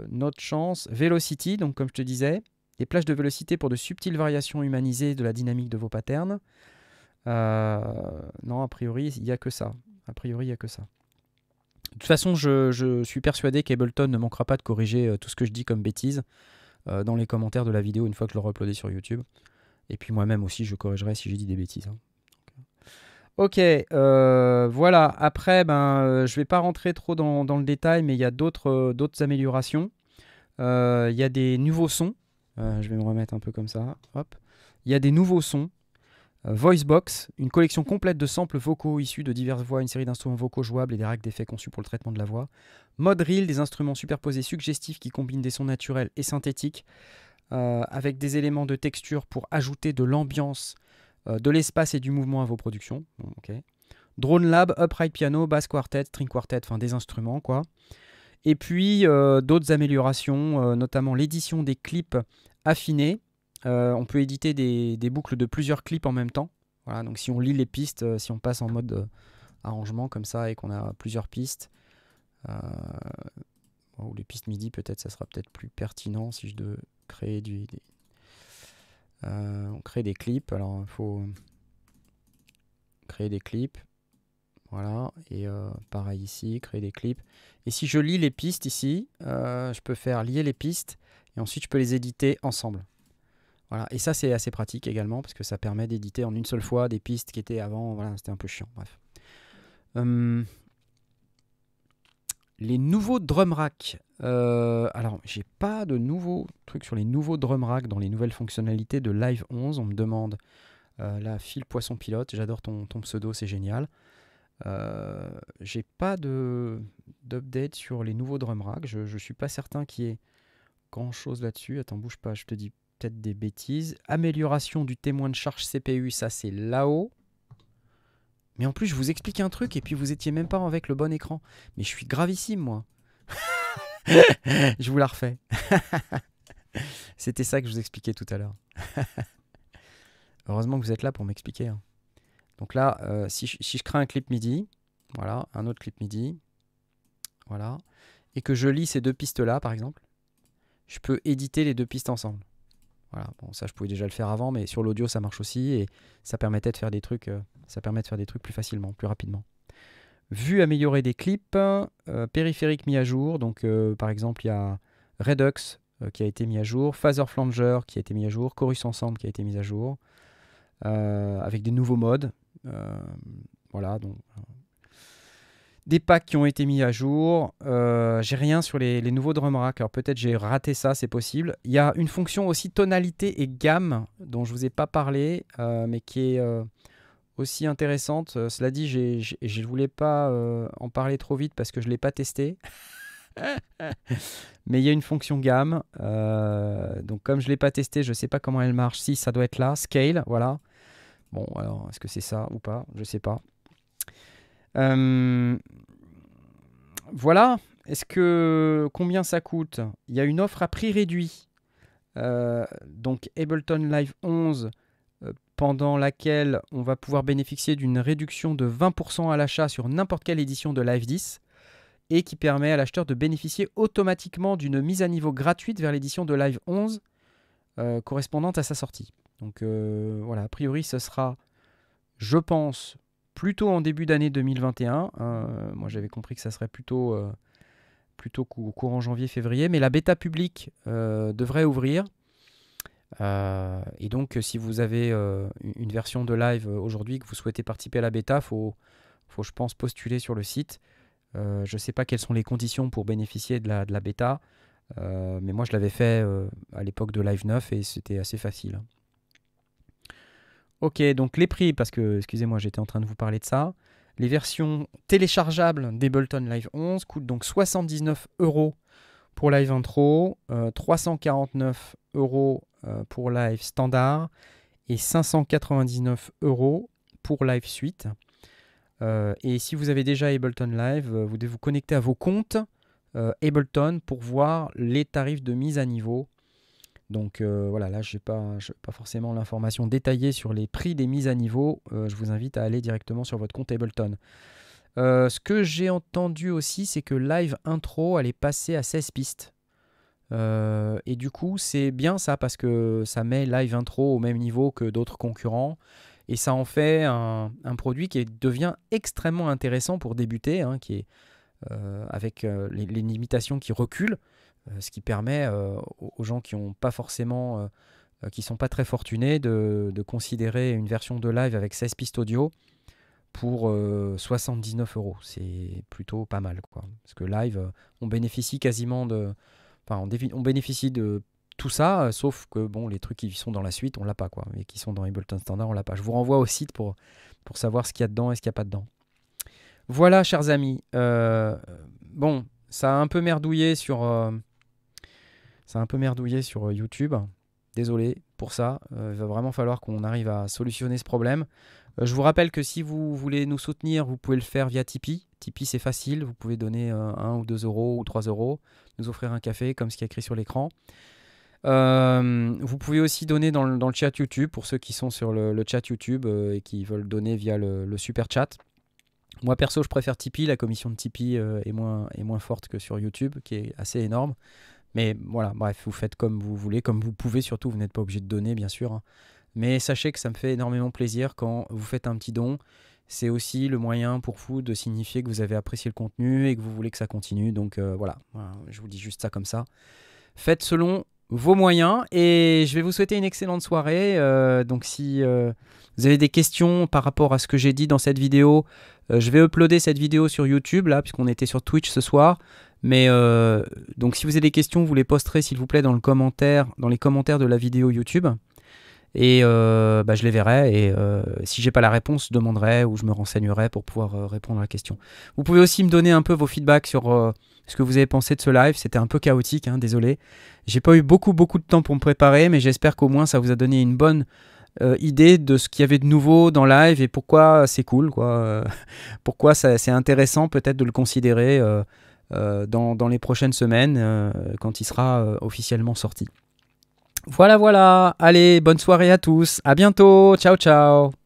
note chance. Velocity, donc comme je te disais. Des plages de vélocité pour de subtiles variations humanisées de la dynamique de vos patterns. Non, a priori, il n'y a que ça. A priori, il n'y a que ça. De toute façon, je suis persuadé qu'Ableton ne manquera pas de corriger tout ce que je dis comme bêtises dans les commentaires de la vidéo une fois que je l'aurai uploadé sur YouTube. Et puis moi-même aussi, je corrigerai si j'ai dit des bêtises. Hein. Ok, voilà. Après, je ne vais pas rentrer trop dans le détail, mais il y a d'autres améliorations. Il y a des nouveaux sons. Je vais me remettre un peu comme ça. Hop. Il y a des nouveaux sons. Voicebox, une collection complète de samples vocaux issus de diverses voix, une série d'instruments vocaux jouables et des racks d'effets conçus pour le traitement de la voix. Mode Reel, des instruments superposés suggestifs qui combinent des sons naturels et synthétiques avec des éléments de texture pour ajouter de l'ambiance, de l'espace et du mouvement à vos productions. Bon, okay. Drone Lab, Upright Piano, Bass Quartet, String Quartet, enfin des instruments quoi. Et puis d'autres améliorations, notamment l'édition des clips affinés. On peut éditer des boucles de plusieurs clips en même temps. Voilà, donc si on lit les pistes, si on passe en mode arrangement comme ça et qu'on a plusieurs pistes, ou les pistes MIDI, peut-être ça sera peut-être plus pertinent si je dois créer on crée des clips. Alors il faut créer des clips. Voilà, et pareil ici, créer des clips. Et si je lis les pistes ici, je peux faire lier les pistes et ensuite je peux les éditer ensemble. Voilà. Et ça c'est assez pratique également parce que ça permet d'éditer en une seule fois des pistes qui étaient avant, voilà, c'était un peu chiant. Bref. Les nouveaux drum racks. Alors j'ai pas de nouveaux trucs sur les nouveaux drum racks dans les nouvelles fonctionnalités de Live 11. On me demande là, Phil Poisson Pilote, j'adore ton pseudo, c'est génial. J'ai pas d'update sur les nouveaux drum racks. Je suis pas certain qu'il y ait grand chose là-dessus. Attends, bouge pas, je te dis peut-être des bêtises. Amélioration du témoin de charge CPU, ça c'est là-haut. Mais en plus, je vous explique un truc et puis vous étiez même pas avec le bon écran. Mais je suis gravissime, moi. Je vous la refais. C'était ça que je vous expliquais tout à l'heure. Heureusement que vous êtes là pour m'expliquer. Hein. Donc là, si je crée un clip MIDI, voilà, un autre clip MIDI, voilà, et que je lis ces deux pistes-là, par exemple, je peux éditer les deux pistes ensemble. Voilà, bon, ça je pouvais déjà le faire avant, mais sur l'audio ça marche aussi et ça permettait de faire des trucs, plus facilement, plus rapidement. Vue améliorée des clips, périphérique mis à jour, donc par exemple il y a Redux qui a été mis à jour, Phaser Flanger qui a été mis à jour, Chorus Ensemble qui a été mis à jour, avec des nouveaux modes. Voilà, donc des packs qui ont été mis à jour. J'ai rien sur les nouveaux drum racks. Alors peut-être j'ai raté ça, c'est possible. Il y a une fonction aussi tonalité et gamme dont je vous ai pas parlé, mais qui est aussi intéressante. Cela dit, je ne voulais pas en parler trop vite parce que je l'ai pas testé. Mais il y a une fonction gamme. Donc comme je l'ai pas testé, je sais pas comment elle marche. Si, ça doit être là. Scale, voilà. Bon, alors, est-ce que c'est ça ou pas? Je sais pas. Voilà. Combien ça coûte? Il y a une offre à prix réduit. Donc Ableton Live 11, pendant laquelle on va pouvoir bénéficier d'une réduction de 20% à l'achat sur n'importe quelle édition de Live 10 et qui permet à l'acheteur de bénéficier automatiquement d'une mise à niveau gratuite vers l'édition de Live 11 correspondante à sa sortie. Donc voilà, a priori ce sera, je pense, plutôt en début d'année 2021. Moi j'avais compris que ça serait plutôt courant janvier-février, mais la bêta publique devrait ouvrir. Et donc si vous avez une version de live aujourd'hui, que vous souhaitez participer à la bêta, faut je pense postuler sur le site. Je ne sais pas quelles sont les conditions pour bénéficier de la bêta, mais moi je l'avais fait à l'époque de Live 9 et c'était assez facile. Ok, donc les prix, parce que, excusez-moi, j'étais en train de vous parler de ça. Les versions téléchargeables d'Ableton Live 11 coûtent donc 79 € pour Live Intro, 349 € pour Live Standard et 599 € pour Live Suite. Et si vous avez déjà Ableton Live, vous devez vous connecter à vos comptes Ableton pour voir les tarifs de mise à niveau. Donc voilà, là je n'ai pas forcément l'information détaillée sur les prix des mises à niveau. Je vous invite à aller directement sur votre compte Ableton. Ce que j'ai entendu aussi, c'est que Live Intro allait passer à 16 pistes. Et du coup, c'est bien ça parce que ça met Live Intro au même niveau que d'autres concurrents. Et ça en fait un produit qui devient extrêmement intéressant pour débuter, hein, qui est, avec les limitations qui reculent, ce qui permet aux gens qui ont pas forcément, qui sont pas très fortunés de considérer une version de live avec 16 pistes audio pour 79 €. C'est plutôt pas mal, quoi. Parce que live, on bénéficie quasiment de... Enfin, on bénéficie de tout ça, sauf que bon, les trucs qui sont dans la suite, on l'a pas, quoi. Et qui sont dans Ableton Standard, on l'a pas. Je vous renvoie au site pour savoir ce qu'il y a dedans et ce qu'il n'y a pas dedans. Voilà, chers amis. Bon, ça a un peu merdouillé sur YouTube. Désolé pour ça. Il va vraiment falloir qu'on arrive à solutionner ce problème. Je vous rappelle que si vous voulez nous soutenir, vous pouvez le faire via Tipeee. Tipeee, c'est facile. Vous pouvez donner 1 ou 2 € ou 3 €, nous offrir un café, comme ce qui est écrit sur l'écran. Vous pouvez aussi donner dans le chat YouTube, pour ceux qui sont sur le chat YouTube et qui veulent donner via le super chat. Moi, perso, je préfère Tipeee. La commission de Tipeee est moins forte que sur YouTube, qui est assez énorme. Mais voilà, bref, vous faites comme vous voulez, comme vous pouvez. Surtout, vous n'êtes pas obligé de donner, bien sûr, hein. Mais sachez que ça me fait énormément plaisir quand vous faites un petit don. C'est aussi le moyen pour vous de signifier que vous avez apprécié le contenu et que vous voulez que ça continue. Donc voilà, je vous dis juste ça comme ça. Faites selon vos moyens et je vais vous souhaiter une excellente soirée. Donc si vous avez des questions par rapport à ce que j'ai dit dans cette vidéo, je vais uploader cette vidéo sur YouTube là, puisqu'on était sur Twitch ce soir. Mais donc si vous avez des questions, vous les posterez s'il vous plaît dans les commentaires de la vidéo YouTube. Et je les verrai et si j'ai pas la réponse, je demanderai ou je me renseignerai pour pouvoir répondre à la question. Vous pouvez aussi me donner un peu vos feedbacks sur ce que vous avez pensé de ce live. C'était un peu chaotique, hein, désolé. J'ai pas eu beaucoup de temps pour me préparer, mais j'espère qu'au moins ça vous a donné une bonne idée de ce qu'il y avait de nouveau dans live et pourquoi c'est cool, quoi. Pourquoi c'est intéressant peut-être de le considérer dans les prochaines semaines quand il sera officiellement sorti. Voilà, allez, bonne soirée à tous, à bientôt, ciao ciao.